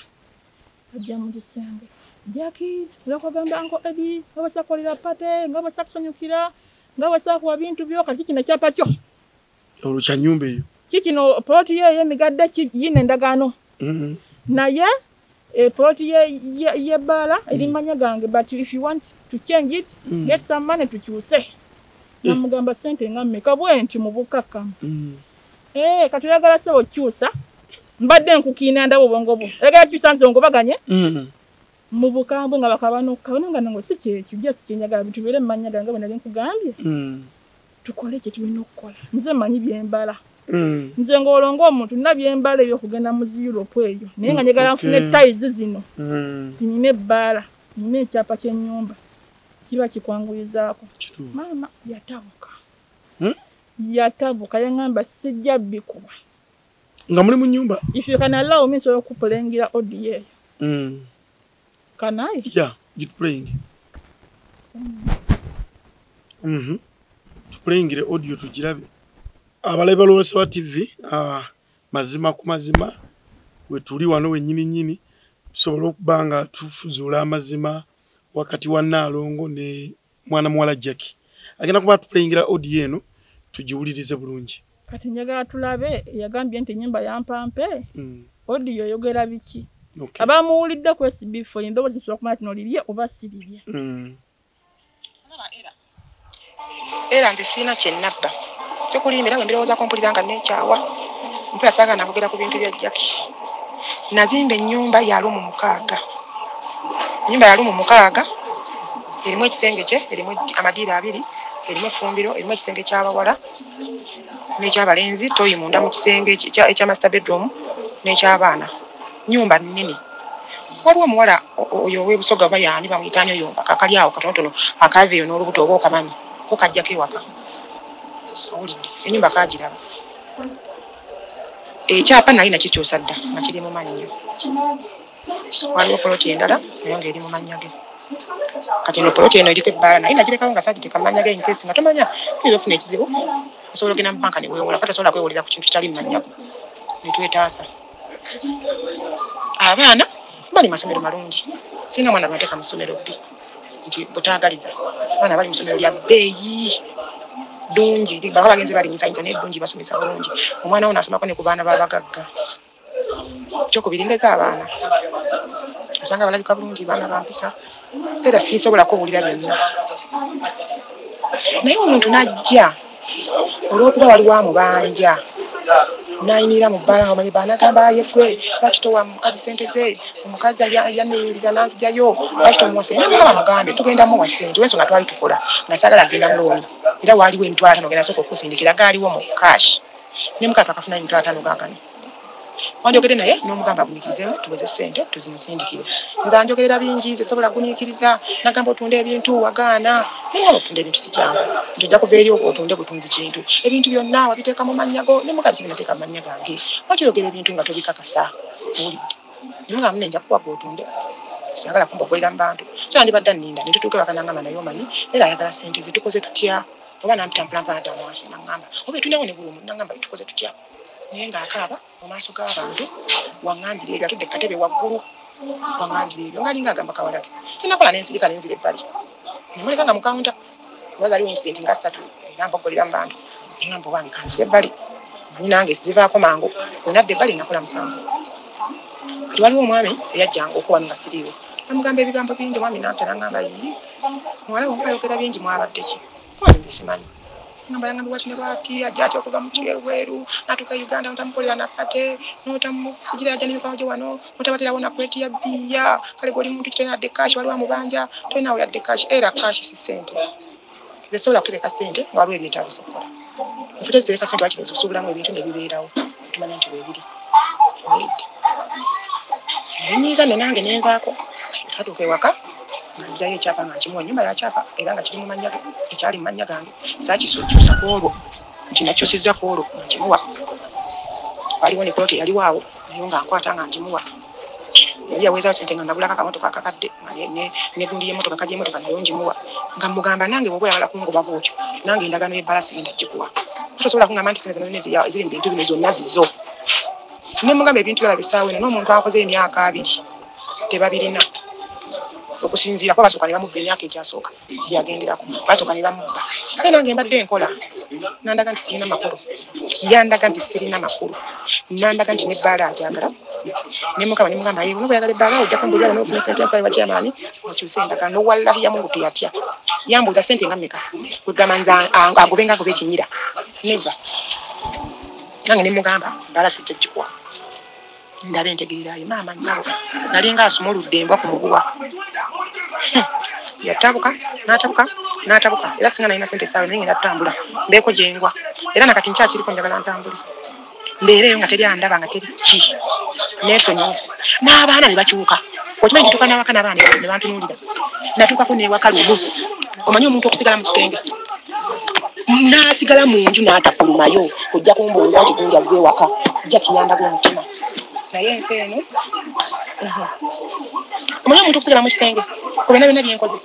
Ajja mu December. Jackie, olakugamba ngo Eddie, nga basakolera pate, nga basakusanyukira, nga basakuwa bintu byo kati kino kyapa kyo. Olukya nnyumba eyo. Kikino ploti ye migadde yine endagaano. Naye ploti ye bala erimanya gange but if you want to change it get some money tukyuse. Namugamba sente nga mmeka bwenti mu bukaka. Kati oyagala se okyusa mbadde nkukiina ndabo bongobo. Egala kyusanze ngobaganye. Mu bukambwe nga bakabanuka nga nango si kyekyo just kyenyaga bitubere mmanya gange bwe nali nkugambye. Tukole kye tulina okukola. Nze manyi byembala. Nze ng'olonga omuntu nabyembala ebyokugenda mu Europe eyo naye nga njagala nfune ties zino. Nina ebbaala nina ekyapa ky'ennyumba kiba kikwanguyizaako. Maama yatabuka. Yatabuka yaŋŋamba sijja bikuba. Nga muli mu nnyumba? If you can allow me so okupulengira audio eyo. Can I? Yeah, you're playing. Tupulengire audio tugirabe. Abalabe balowesa TV mazima ku mazima we tuli wano wennyini nyini tusobola okubanga tufuzuula amazima wakati wa Nalongo ne mwana muwala Jackie. Agenda kuba tupulengera audio eno tugiwulirize bulungi. Kati njagala tulabe yagambye nti nyimba yampampe. Audio yogera biki? Okay. Abamuwulidde ku SB4 endowooza zisobola kumanya kino lirye oba si lirye. Era nze siina kye nnabba. Kyekulimbira bwe mbirowoozaako mpulira nga neekyawa. Mpula saagaana kugera ku bintu bya Jackie. Nazimba ennyumba ya lumu 6. Ennyumba ya lumu 6 erimu ekisenge kye, erimu amadiira 2, erimu effumbiro, erimu ekisenge ky'abawala n'ekyabalenzi, toyi munda mu kisenge ekya master bedroom n'ekyabaana. Nnyumba nnene. Waliwo omuwala oyo ow'ebusoga oba yaani bamuyitaani oyo akakali awo katonotono akaveeyo n'olubuto oba okamanyi ko kajjako ewaka. Owulidde ennyumba kaagiraba. Ekyapa nali nakikyusa dda nga kiri mu mannyo. Waliwo poloti endala naye ng'eri mu mannya ge. Kati eno poloti eno eriko ebbaala naye nagirekawo nga saagiteeka mu mannya ge inkesi nga tomanya tuyinza ofuna ekizibu osobola ogenda mu banka ne weewola kati osobola kwewolera ku kintu kitali mu mannya go ne twetaasa. Abaana bali masomero malungi. Singa mwana bateeka mu ssomero bbi nti butaagaliza. Abaana bali mu ssomero lya bbeeyi ddungi baba bagenzi balinyisanyisa naye ddungi basomesa bulungi. Omwana wo n'asomako ne ku baana b'abagagga. Kyokubiri ndeza abaana asanga balabika bulungi baana bampisa era sinsobola kubuulira byonna. Naye omuntu n'ajja olw'okuba waliwo amubanja n'ayimirira mu bbala nga omanyi baanagamba yegwe lwaki towa mukazi ssente ze omukazi yaneeyirira n'anzijayo lwaki tomuwa ssente namugamba mugambe tugenda muwa ssente w'ensonga twali tukola nga saagala agenda mulooni era waaliwo emitwalo 5 genda sooka okusindikira gaaliwo mu kashi ne mukaatu akafuna emitwalo 5 gaagano. Wanjogedde naye n'omugamba agunyiikirizemu tuweze ssente tuzimusindikire. Nze anjogerera bingi ze sobola gunyiikiriza nagamba otunde ebintu wagaana nemugamba otunde ebintu si kyangu nti ojja kuva eri otunde butunzi kintu ebintu byonna wabiteeka mu mannya go nemugamba kiri nateeka mu mannya gange lwaki oyogera ebintu nga tobikakasa owulidde nemugamba mune nja kuwaga otunde saagala kumbogolera mu bantu so yandibadde nninda ne tutuuke bakanangamba naye omanyi era ayagala ssente ze tukoze tutya oba nampitampulanga adda wansi nagamba oba etunewo ne bulumu nagamba tukoze tutya naye ng'akaaba mu maaso g'abantu waŋŋambira ebyo atudde katebe waggulu waŋŋambira ebyo ng'alinga agamba kawalage kinakola n'ensirika n'enzira ebbali nemuleka nga mu kawunta kuba zaliwo incident nga 3 era mbogolera mu bantu engamba oba nkanzira ebbali manyi nange zivaako mangu wenadda ebbali nakola musango. Kati waliwo omwami eyajjangako wano nga siriiwo namugamba ebigambo bingi omwami nampe nagamba yii muwala wo ngayogera bingi mwabadde ki kuba nze simanyi ngamba yangambi wati ne lwaki ajja atya okuva mu Kyeweeru n'atuuka Uganda notamukolera napate notamukugira ajja n'emikono gye wano notabaterawo nakweti ya bbiya kale gwe oli muntu kitolina yadde kashi waliwo amubanja tolinawo yadde kashi era kashi si ssente ze sobola kutereka ssente nga waliwo ebyetaagiza okukola nfute zitereka ssente wakiri nzikusuubulamu ebintu ne bibeerawo tumanya nti weebiri nenyiiza nno nange nenvaako tatuuka ewaka nga nzirayo ekyapa nga nkimuwa ennyumba yakyapa era nga kiri mu mannya ge ekyali mu mannya gange saakikyusa ku olwo nti nakyusizza ku olwo nga nkimuwa. Waliwo ne poloti eyaliwo awo naye nga nkwata nga nkimuwa yali yaweezaawo ssente nga nagulako akamotoka akakadde negundi y'emmotoka kajja emmotoka nayo ngimuwa nga mugamba nange bw'oba oyagala kungoba bwotyo nange endagaano y'ebbala sigenda gikuwa tosobola kungamba nti ssente zonna ziri mu bintu bino zonna zizo ne mugamba ebintu byala bisaawo eno n'omuntu akoze emyaka 2 tebabirina okusinziira kuba basooka ne bamubba emyaka egyasooka gyagenderako basooka ne bamubba naye nange mbadde enkola nandaga nti sirina makulu yandaga nti sirina makulu nandaga nti nebbaala ajagala nemukaba nemugamba ye noba oyagala ebbaala ojja kumbulira wano ofuna ssente empala wakyamaani okyuse endagala nowalahi yamungu teyatya yambuuza ssente nga mmeka kwegamba nze agobenga agoba ekinyira neva nange nemugamba ebbaala sijja gikuwa ndabe ntegeerayo maama nyabo nalinga asumuludde embwa ku muguwa yatabuka n'atabuka era singa nalina ssente essaawa naye ngenda tutambula mbeeko gyengwa era nakati nkyakiriko njagala ntambule mbeereeyo nga teri andaba nga teri ki neesonyiwa n'abaana ne bakyuka okimanyi kituuka n'awaka n'abaana ne bantunuulira natuukako n'ewaka lumu omanyi omuntu okusigala mu kisenge n'asigala mu nju n'atafulumayo ojja kumbuuza nti gundi azze ewaka ojja kiyandaga omutima naye ensi eno omanyi omuntu okusigala mu kisenge ku byonna byonna byenkoze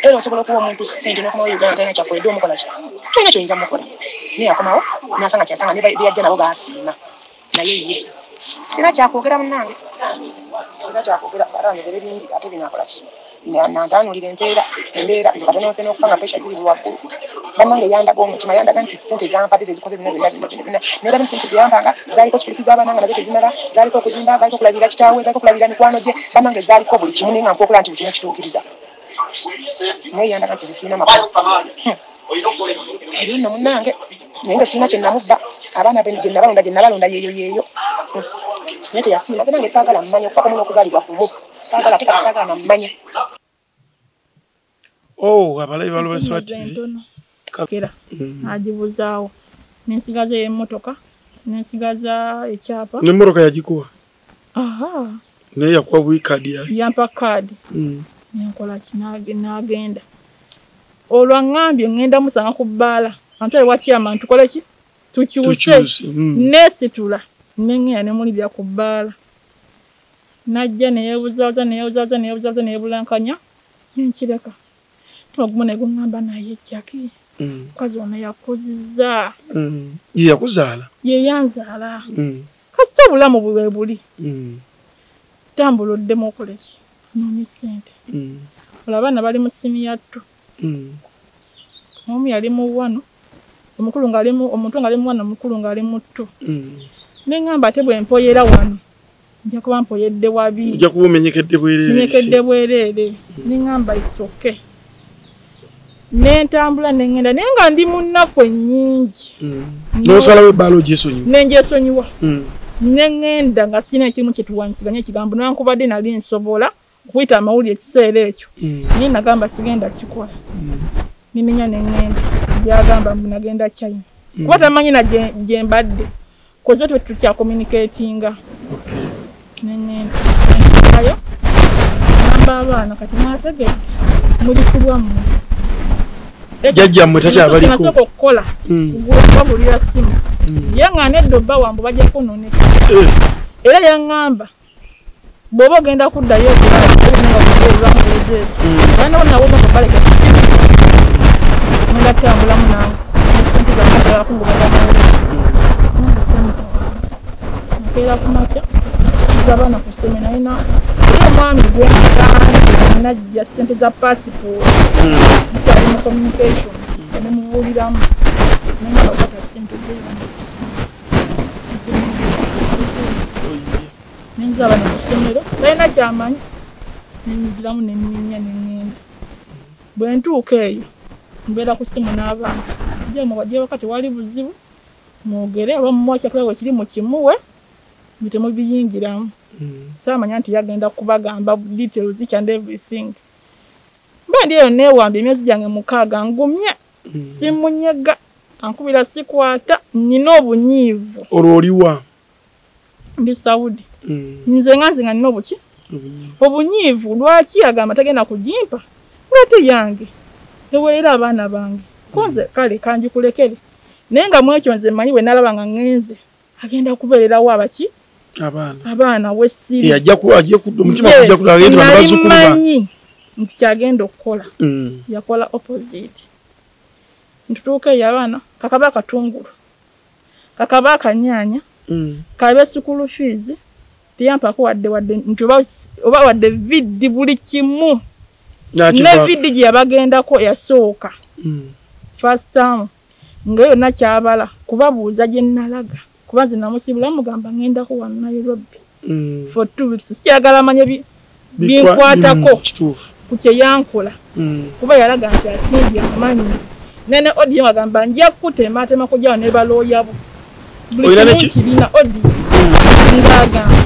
era osobola okuwa omuntu ssente n'okomawo Uganda talina kyakoledde omukola ki tolina kyoyinza mukola naye akomawo n'asanga kyasanga ne beyajja nabo baasiima naye ye sirina kyakwogera munnange sirina kyakwogera saala nyogere bingi ate binaakola ki nantanulira embeera nze katono fena okufanga pressure ziri waggulu bannange yandaga omutima yandaga nti sente zampadde zezikoze bina nera sente ziyampanga zaliko school fees z'abaana nga nazo tezimala zaliko okuzimba zaliko okulabira kitaawe zaliko okulabira mikwano gye bannange zaliko buli kimu naye nga nfa okulaba nti buli kimu kituukiriza naye yandaga nti zisiina makulu eyo nno munnange naye nga siina kyenamubba abaana gye nabalonda yeeyo naye teyasiima ze nange saagala mmanya okufa kumu n'okuzaalibwa kumu saagala ate kati saagala nammanya abalabi balobesa bati kera agibuzaawo nensigaza emmotoka nensigaza ekyapa n'emmotoka yagikuwa naye yakuwa buli kaadi yayo yampa kaadi nenkola kinagenda olwaŋŋambye ŋŋenda musanga ku bbaala antwale wakyama ntukole ki tukyuse nesitula neŋŋenda nemulibya ku bbaala najja neyebuzabuza neyebulankanya nenkireka ogumu neguŋŋamba naye jjaki mukazi ono yakuziza ye yakuzaala ye yanzaala kasita obulamu bwe buli tambula oddemu okoleki noonye ssente olabana bali mu siniya 2 omu yali mu 1 omuntu nga ali mu 1 omukulu nga ali mu 2 neŋŋamba ate bwe mpoyera wano nja kuba mpoyedde wabi ojja kuba omenyekedde bwereere neŋŋamba isoke nentambula neŋŋenda naye nga ndi mu nnaku ennyingi n'osalawo ebbaala ogyesonyiwa nengyesonyiwa neŋŋenda nga sina ekimu kyetuwanyisiganya ekigambo newankubadde nali nsobola okuyita amawulire ekiseera ekyo naye nagamba sigenda kikola nimenya neŋŋenda gyagamba mbu nagenda China kuba tamanyi na gye mbadde koze tukya communicatinga neŋŋenda ayo namba abaana kati mwategedde muli kulwammwe jjajjammwe takyabaliko nasooka okukola babulira simu yaŋŋaana edda obba wambu bajja kunoneka era yaŋŋamba bw'oba ogenda kuddayo okulaaolwamuezeezo abaana bo nabo babaleka ngenda kutambulamu nange esente zaakungubaganaera nakeera ku makya abaana ku sseme naye omwami gwenajja sente za passport mukyali mu communication nemubuuliramu nengabakwata sente nenza abana ku ssomero balina kyamanyi nenyigiramu neminya neŋŋenda bwe ntuuka eyo mbeera ku ssimu n'abaana jemubajje wakati wali buzibu mwogere oba mumwakyakula bwe kiri mu kimuwe bitemubiyingiramu saamanya nti yagenda kubagamba details each and everything mbe ndi eyo neewamba emyezi gyange 6 ngumye simunyega ankubira sikwata nina obunyiivu olwo oliwa ndi Saudi nze nga nina obuki obunyiivu lwaki agamba tagenda kugimpa ngate yange eweera abaana bange konze kale kanjikulekere naye nga mwekyo nze mmanyi bwe nalaba nga ŋŋenze agenda kubeererawo abaki abaana wessiri ajja omutima kujja kulagenda bano bazzukulu manyi nti kyagenda okukola yakola opposite ntutuuka eyo abaana kakaba akatungulu kakaba akanyanya kabe school fees tiyampako wadde nti oba wadde vidi buli kimu ne vidi gye yabagendako yasooka first time nga yonna kyabala kubabuuza gye nalaga kuba nze namusibula mugamba ngendako wano Nairobi for 2 weeks sikyagala amanye binkwatako ku kye yankola kuba yalaga nti asimbye amanyi nene audio agamba nja kutematema kujyawo ne balooyabo buli kimu kirina audio ngagamba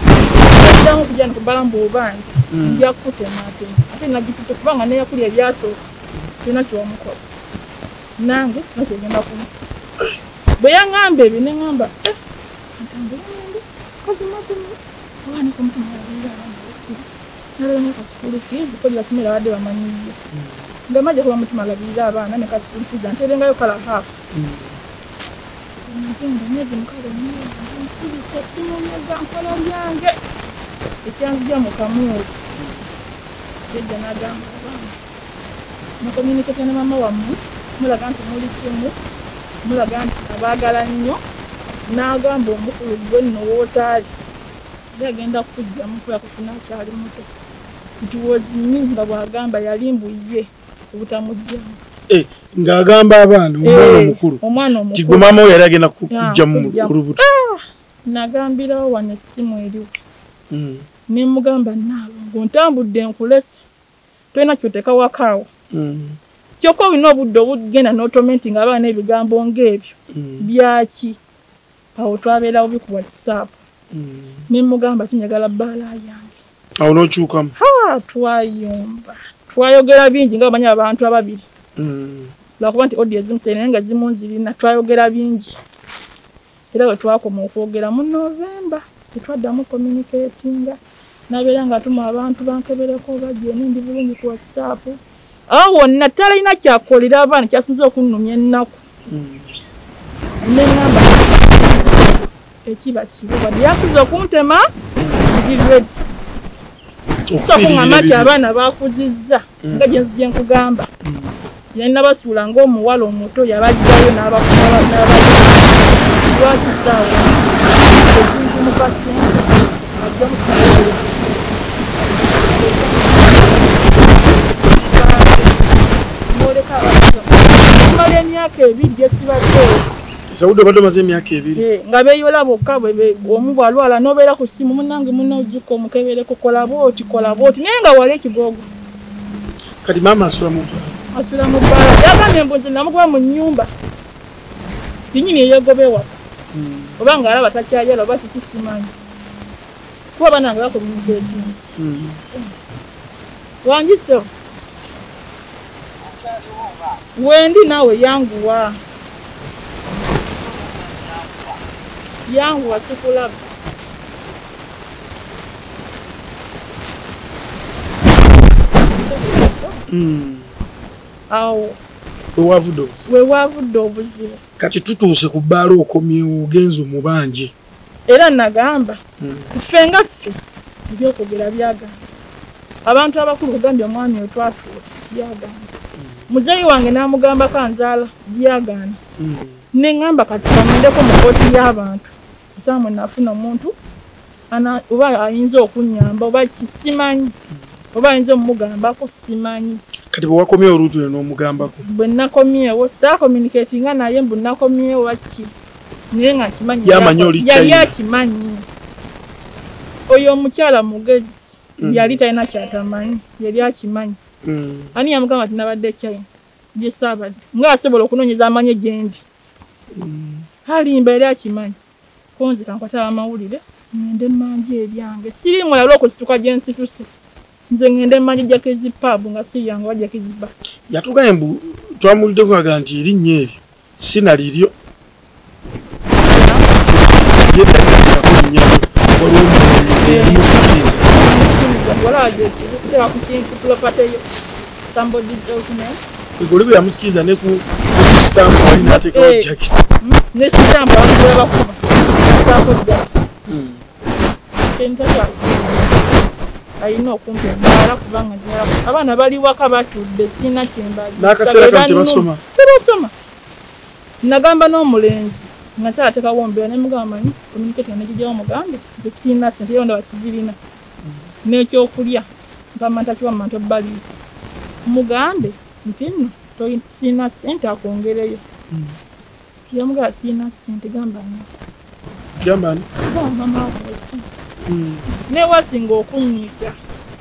njamu kujja nikubalambu obange nja kutematema ate nagitutte kubanga neyakulya ebyasooka kirina kyomukola nange nakyogenda kumu bwe yaŋŋamba ebyo neŋŋamba ntambulende kazimazimu abaana kumutima yabeera abaana besiri nalabanga kasukulu fees kodi basomera badde bamanyiye nga majja kuba mutima alabirira abaana ne kasukulu fees anterengayo kala haafu nagenda myezi 6 nsirisa simunyega nkola byange ekyanzija mu kamuuzi jjajja n'agamba abaana mukomuniketa ne mama wammwe mulaga nti muli kimu mulaga nti abaagala nnyo n'agamba omukulu gwe nno wootaali yagenda kujjamu kuba kufuna akyali muto It was me nga bwagamba yalimbuye obutamujjanga. Ng'agamba abaana omwana omukulu kigwe maama we yali agenda kujja mu lubuto. Nagambirawo wano essimu eriwo. Ne mugamba Nalongo ntambudde nkulese tolina kyoteka wakaawo. Kyokka olina obudde obugenda n'otomenti nga abaana ebigambo ng'ebyo byaki awo twabeerawo bi ku WhatsApp. Ne mugamba tinyagala bbaala yange. Awo n'okyukamu. Twayomba twayogera bingi nga bamanyi abantu ababiri. Lwakuba nti audio ezimu naye nga zimunzirina twayogera bingi. Era bwe twakoma okwogera mu November tetwaddamu communicatinga. Nabeera nga tuma abantu bankebereko bajje n'endi bulungi ku WhatsApp. Awo natalina kyakolera abaana kyasinze okunnumya ennaku. N'engamba ekiba kibuga byasize okuntema ndi ready. Okufirira ebyo abaana bakuzizza nga gye nkugamba. Yalina basuula ng'omuwala omuto yabajjayo n'abakuba lwaki saawa ekintu mu kasente ajja mu kibuga. Mali emyaka ebiri gyesibaddeewo. Saudu bado maze emyaka ebiri. Nga beeyola bokka omu bwalwala n'obeera ku ssimu munnange munnaojjukka omukebere kukola booti naye nga wali ekigogo. Kati maama asula mu bbala. Asula mu bbala. Yagambye mbunzi namugoba mu nnyumba. Tinnyini eyegoba ewaka. Oba nga alaba takyayala oba kikisimanyi. Kuba banange bakominika ekintu. Wangisewo. Wendi nawe yanguwa. Yanguwa tukulaba. Awo. Wewavudde obuzibu. Kati tutuuse ku bbaala okomyewo ogenze omubanje. Era nagamba. Ffe nga ffe ebyokwogera byagamba. Abantu abakulu kugambye omwami oyo twatuula byagamba. Muzeyi wange n'amugamba kanzaala byagaana. Neŋŋamba kati bamundeko mu kooti y'abantu. Samwe nafuna omuntu oba ayinza okunnyamba oba kisimanyi oba ayinza omugambako simanyi. Kati bwe wakomyewo oluutu n'omugambako? Bwe nakomyewo saakomunikatinga naye mbu nakomyewo waki naye nga kimanyi yali akimanyi. Oyo omukyala mugezi yali talina kyatamanyi yali akimanyi. Ani yamugamba ati nabadde China gye saabadde nga asobola okunoonyeza amanye gyendi. Alimba yali akimanyi. Konzi kankwata amawulire ngende manje ebyange siri mwala okusituka gye nsituse nze ngende manje jakezi pub nga siri yange wajja kiziba. Yatugaye mbu twamuliddeko aga nti erinnya eryo sinaliryo. Egolibu yamusikiriza ne ku sitampu alinateekawo jaki. Ne sitampu abakuba bakuba. Saako jaki. Kentaka ayina okumpi embaala kubanga abaana bali waka batudde sina kyembali. N'akaseera kano tebasoma. Tebasoma. Nagamba n'omulenzi nga kyalateekawo mbeera ne mugamba manyi communicating nekijjawo mugambe nze sina sente yonda wakizirina. N'ekyokulya mpamma ntakiwa mu manto baliisi. Mugambe nti nno sina sente akwongereyo. Yamugamba sina sente gamba nyo. Gamba ni? Mama wakwesi. Ne wasinga okunyiga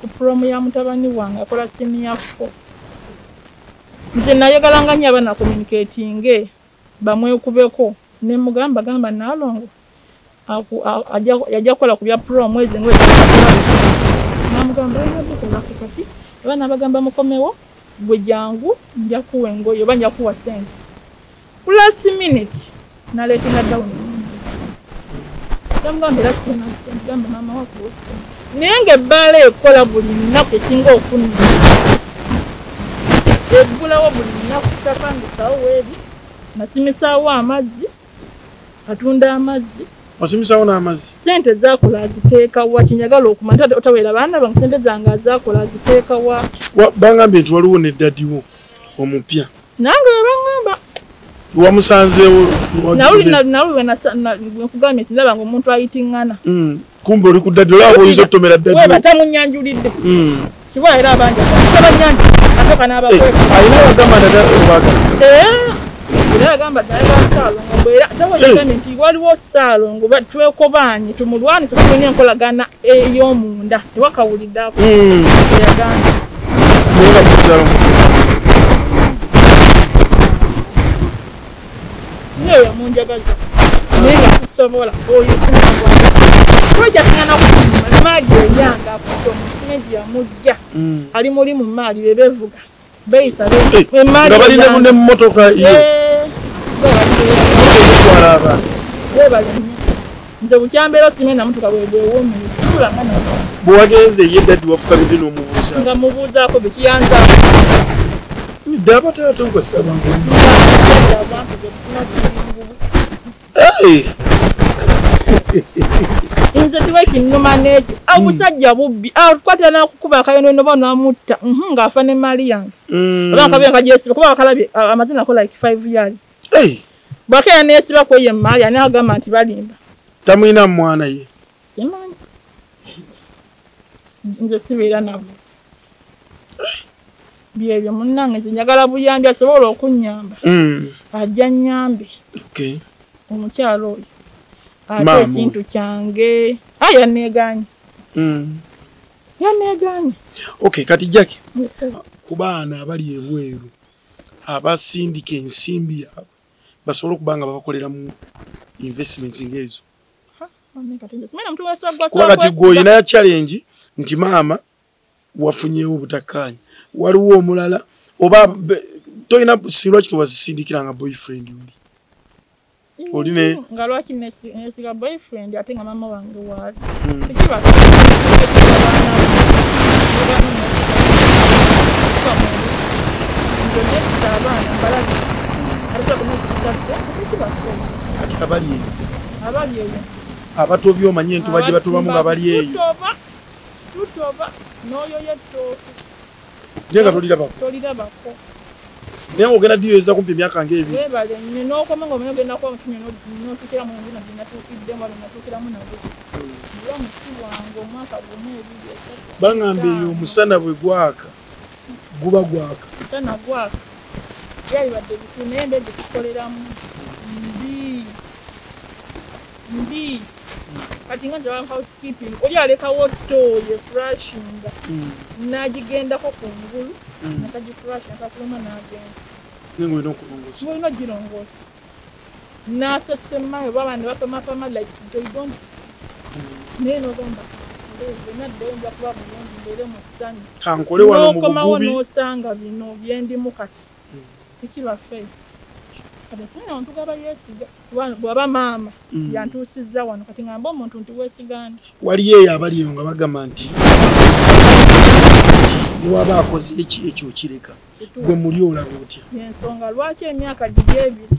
ku promo ya mutabani wange akola senior 4. Nze nayogalanga nnyo abaana communicating bamwekubeko ne mugamba gamba Nalongo yajja kukola ku bya promo ezi ngwe. Namugamba yakola kati abaana bagamba mukomewo gwe jangu nja kuwa engoye oba nja kuwa sente. Last minute naleetinga down. Namugambira sina sente gamba mama wakuwose. Naye ng'ebbaala ekola buli nnaku esinga okunnya. Eggulawo buli nnaku tapangisawo weeri. Nasimisaawo amazzi. Atunda amazzi. Wasimisawo n'amazzi? Sente zaakola aziteeka wa kinyagala okumanya otaweera baana bange sente zange azaakola aziteeka wa. Bangambye nti waliwo ne ddadiwo omupya. Nange bangamba. Wamusanzeewo? Nawulire nkugambye nti ndaba ng'omuntu ayitingana. Kumbe oli ku ddadiwo olaba oyinza okutomera ddadiwo. Weba tamunnyanjulidde. Kiwa era abanja. Abanyanja atoka n'abakwe. Ayina bagamba dada obaga. Era gamba dada Saalongo era tawo nti waliwo Saalongo batwekobaanye tumulwanisa kumenya enkolagana ey'omunda tewakawuliddako. Yagamba. Nera Saalongo. Niyo yamunjagaza. Nenga kusobola oyo sinagwanga. Koja kingana kunyuma maji enyanga kuto musingi ya mujja. Ali muri mu mali bebevuga. Beisa be mali. Ngabali ne mmotoka iyo. Baraba. Bebali. Nze bukyambero simena mtu kawebe womu. Kula ngana. Bwageze yedadi wafuka bidino mubuza. Nga mubuza ko bikiyanza. Daba tato ko stabango. Inze tiweki nnuma n'ekyo abusajja bubbi akwata n'akukuba akayono no bana mutta ng'afa ne mali yange abantu kabya kajesiba kuba bakalabye amazina ko like 5 years bakaya n'esiba ko ye mali ani agamba nti balimba tamwina mwana ye simanyi nze sibeera nabo byebyo munnange nze njagala buyambi asobola okunyamba ajja nyambe omukyalo oyo ate ekintu kyange yaneganye yaneganye kati Jackie ku baana abali ebweru abasindika ensimbi yaabwe basobola okubanga babakolera mu investments ng'ezo kuba kati gw'olina challenge nti maama wafunyeewo obutakkaanya waliwo omulala oba toyina sinlwa kiti wazisindikira nga boyfriend oli ne nga lwaki nesiga boyfriend ate nga mama wange wali abato byomanye nti bajje batubamu nga bali eyo tutoba n'oyo yettooke njenga tolirabako naye ogenda diyoeza kumpi emyaka ng'ebiri webale n'okoma nga omanye ogenda kuba mutumye n'otukira mu nju nabye natuukiddemu wali natuukiramu nabo era musi wange omwaka gumu ebiri esatu baŋŋamba eyo omusana bwe gwaka guba gwaka musana gwaka byalibadde bitu naye mbedde tukoleramu mbi kati nga nzaba housekeeping oli alekawo toye frashinga nagigendako ku ngulu nakagifrashi akakuluma n'agenda olina okulongoosa olina ogirongoosa n'asesemayo babandi bapamapama like joidon naye nogamba naddeyo nja kuba bulungi mbeere mu ssanyu kankole wano mu n'okomawo bugubi n'osanga bino byendimu kati tekibafeyo Adesina ntugaba yesiga bwaba maama yantusizza wano kati ngamba omuntu nti wesiganda waliyo eyo abali eyo nga bagamba nti niwaba akoze ekyo kireka gwe muli olaba otya ensonga lwaki emyaka giri ebiri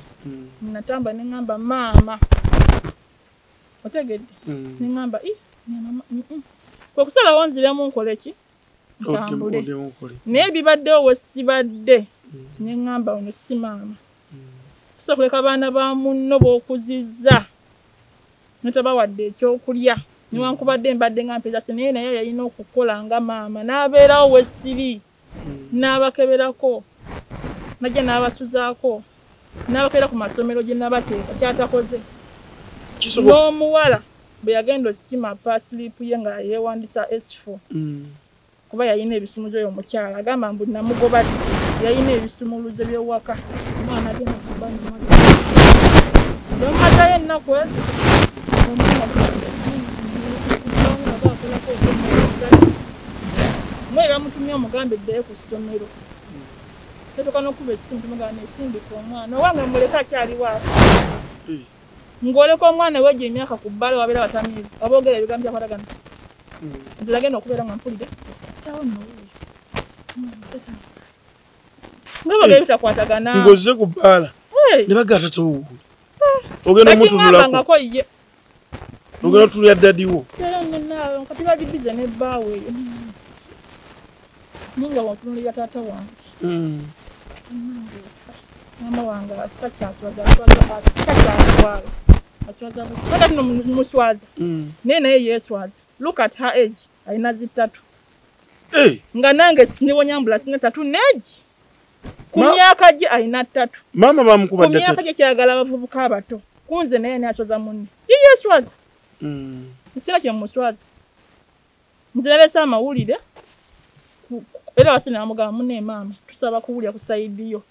natamba ne ngamba maama otegedde ne ngamba kwe kusalawo nziremu nkole ki ntambule naye bibaddewo we sibadde ne ngamba ono si maama sokuleka abaana ba munno b'okuzizza netabawadde ekyokulya niwankubadde mbadde nga mpeza naye naye yalina okukola nga maama n'abeerawo we siri n'abakeberako najja n'abasuzaako n'abakebera ku masomero gye nabateeka kyatakoze n'omuwala bwe yagenda osikima pasilipu ye nga yeewandisa S4 kuba yalina ebisumuluzo oyo omukyala agamba mbu namugoba yalina ebisumuluzo by'ewaka omwana agenda kuba nomatayo ennaku ezo mwe bamutumye omugambe eddayo ku ssomero tetuka n'okuba essimu tumugana esindika omwana owange muleka akyaliwo afa ng'oleka omwana wejja emyaka ku bbala wabeera batamiivu aboogera ebigambo byakwatagana nze nagenda okubeera nga mpulire tawo nowuyo nga bagera bitakwatagana ng'ozze ku bbaala ne bagata towuuli ogenda omutunulako ye ogenda otunulya ddadiwo naawe kati bali bize n'ebbaawe eyo ninga watunulira taata wange mama wange takyaswaza kati no muswaza naye naye yeeswaza look at her age alina zitatu nga nange niwonya ambulance ne tatu neji ku myaka gye alina 3 mama bamukuba ddata ku myaka gye kyagala abavubuka abato kunze naye nasoza munne yeswaza sina kye muswaza nzirabesa amawulire era wasina amugamba munne mama tusaba kuwulya ku saidi yo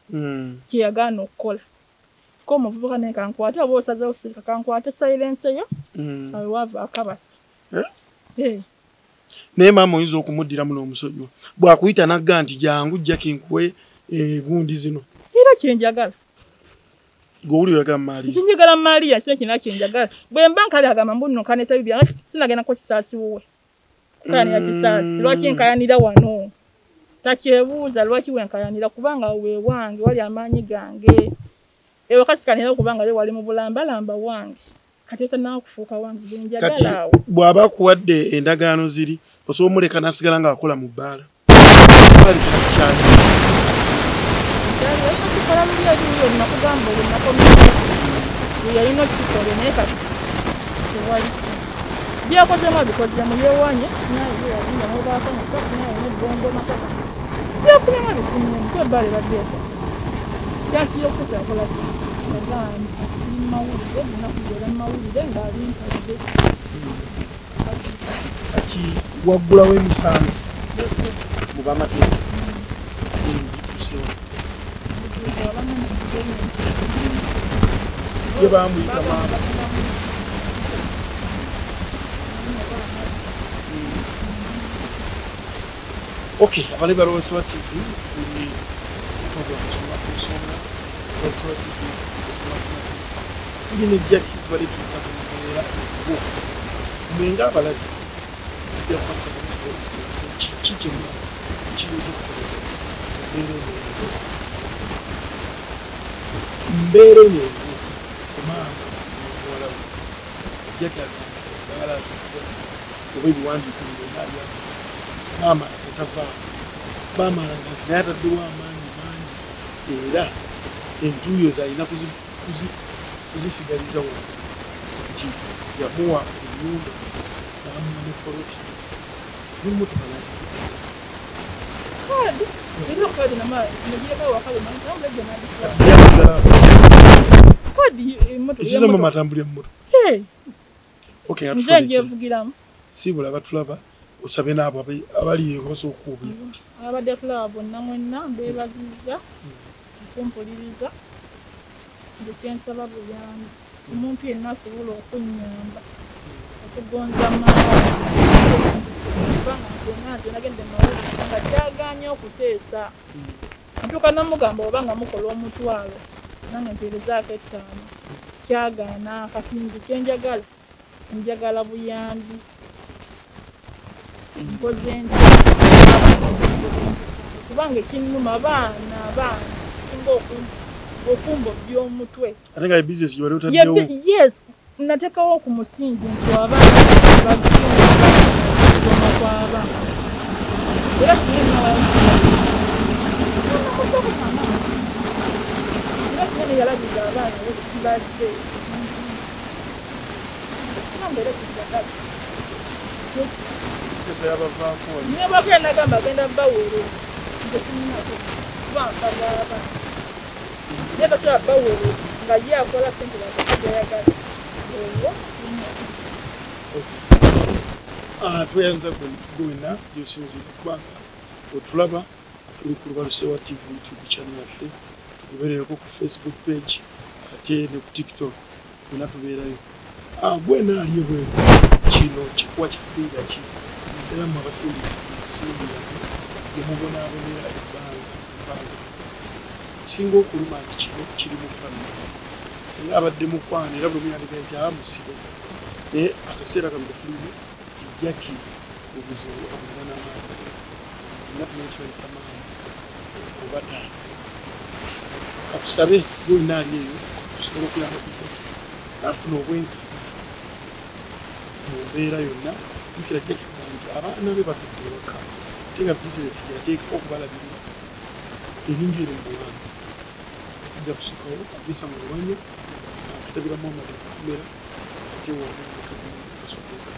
kyeyagaana okukola ko muvubuka naye kankwate oba osazeewo sirika kankwate silence yo awe wava akabasa naye maama oyinza okumuddiramu n'omusonyiwa bw'akuyita nagga nti jangu jjaki nkuwe gundi zino era kyenjagala gowuli oyagala Maria sinjagala Maria sina kina kyenjagala bwe mba nkali agamba mbuno kaneta bibya sinagenda ko kisaasi wowe kukayanira kisaasi lwaki nkayanira wano takyebuuza lwaki wenkayanira kubanga we wange wali amaanyi gange ewakasi kanira kubanga ye wali mu bulambalamba wange kateta nawe kufuuka wange benjagala awo bw'aba kuwadde endagaano ziri osobola omuleka n'asigala ng'akola mu bbaala byakozemu abikozemu yewanye byafunemu abifunemu kwebbala ebaddeeko kyasiyo okutakola mawulire nakugera mawulire ng'alinkalide kati waggulawo emisango mu bamateeka gye bamuyita maama okay abali balowesa wa TV kuli programu soma kusoma balowesa wa TV tuli ne Jackie bali tukatumira mwenga abalaji ya kwasa chichi mu chichi mbere ne kuma wala Jackie ala obibi wandi kunali mama etava bamala nti naye ataddewo amaanyi mangi era entuuyo zalina kuzisigaliza wano nti yamuwa ennyumba n'amuwa ne poloti n'emmotoka ekizamba matambuli emmotoka nze njevugiramu sibula batulaba osabe n'abo abali basobola okuwubya abadde tulaba bonna mwenna mbeebaziza okumpuliriza nze kyensaba buyambi omuntu yenna asobola okunnyamba okugonza kubanga nze nagende mawulire nga kyaganye okuteesa ntuuka namugamba oba nga mukola omutwalo nange mpeerezaako 5 kyagaana kati nze kyenjagala njagala buyambi nkoze nti kubanga ekinnuma abaana singa okumba by'omutwe ate nga business gyewali otaddewo yes nateekawo ku musingi nti abaana bagisoma kw'abaana era kinene yalagiza abaana ekibadde nambere kijagala niye bagenda gamba agenda bawere nze kinnako bankagaba naye batola bawere nga ye akola sente bagajayagala owo tweyanza gwena gyosinzire kubanga otulaba tuli ku Lubaluse wa TV YouTube channel yaffe tugoberereko ku Facebook page ate ne ku TikTok gwena tubeerayo gwena aliye bweru kino kikuwa kifiira ki era mu abasinga ensimbi yemubonaabonera ebbanga kisinga okuluma nti kino kiri mu famire singa abadde mukwano era bwe muyandika nti amusibe naye akaseera kano tulimu Jackie obuzibu obulina n'amaanyi natunekibaleeta maanyi oba taata katusabe gwena ali eyo tusobola okuyamba kuko afuna obwenkanya mu mbeera yonna bikira Jackie nti abaana be batudde ewaka ate nga bizinesi gyateeka okubalabirira eringi eri mu buwanga tujja kusukawo agisa mu luwanya tutabiramu amateeka kumera ate wonekagii kasuddeeka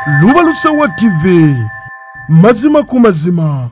Lubalusewa TV mazima ku mazima.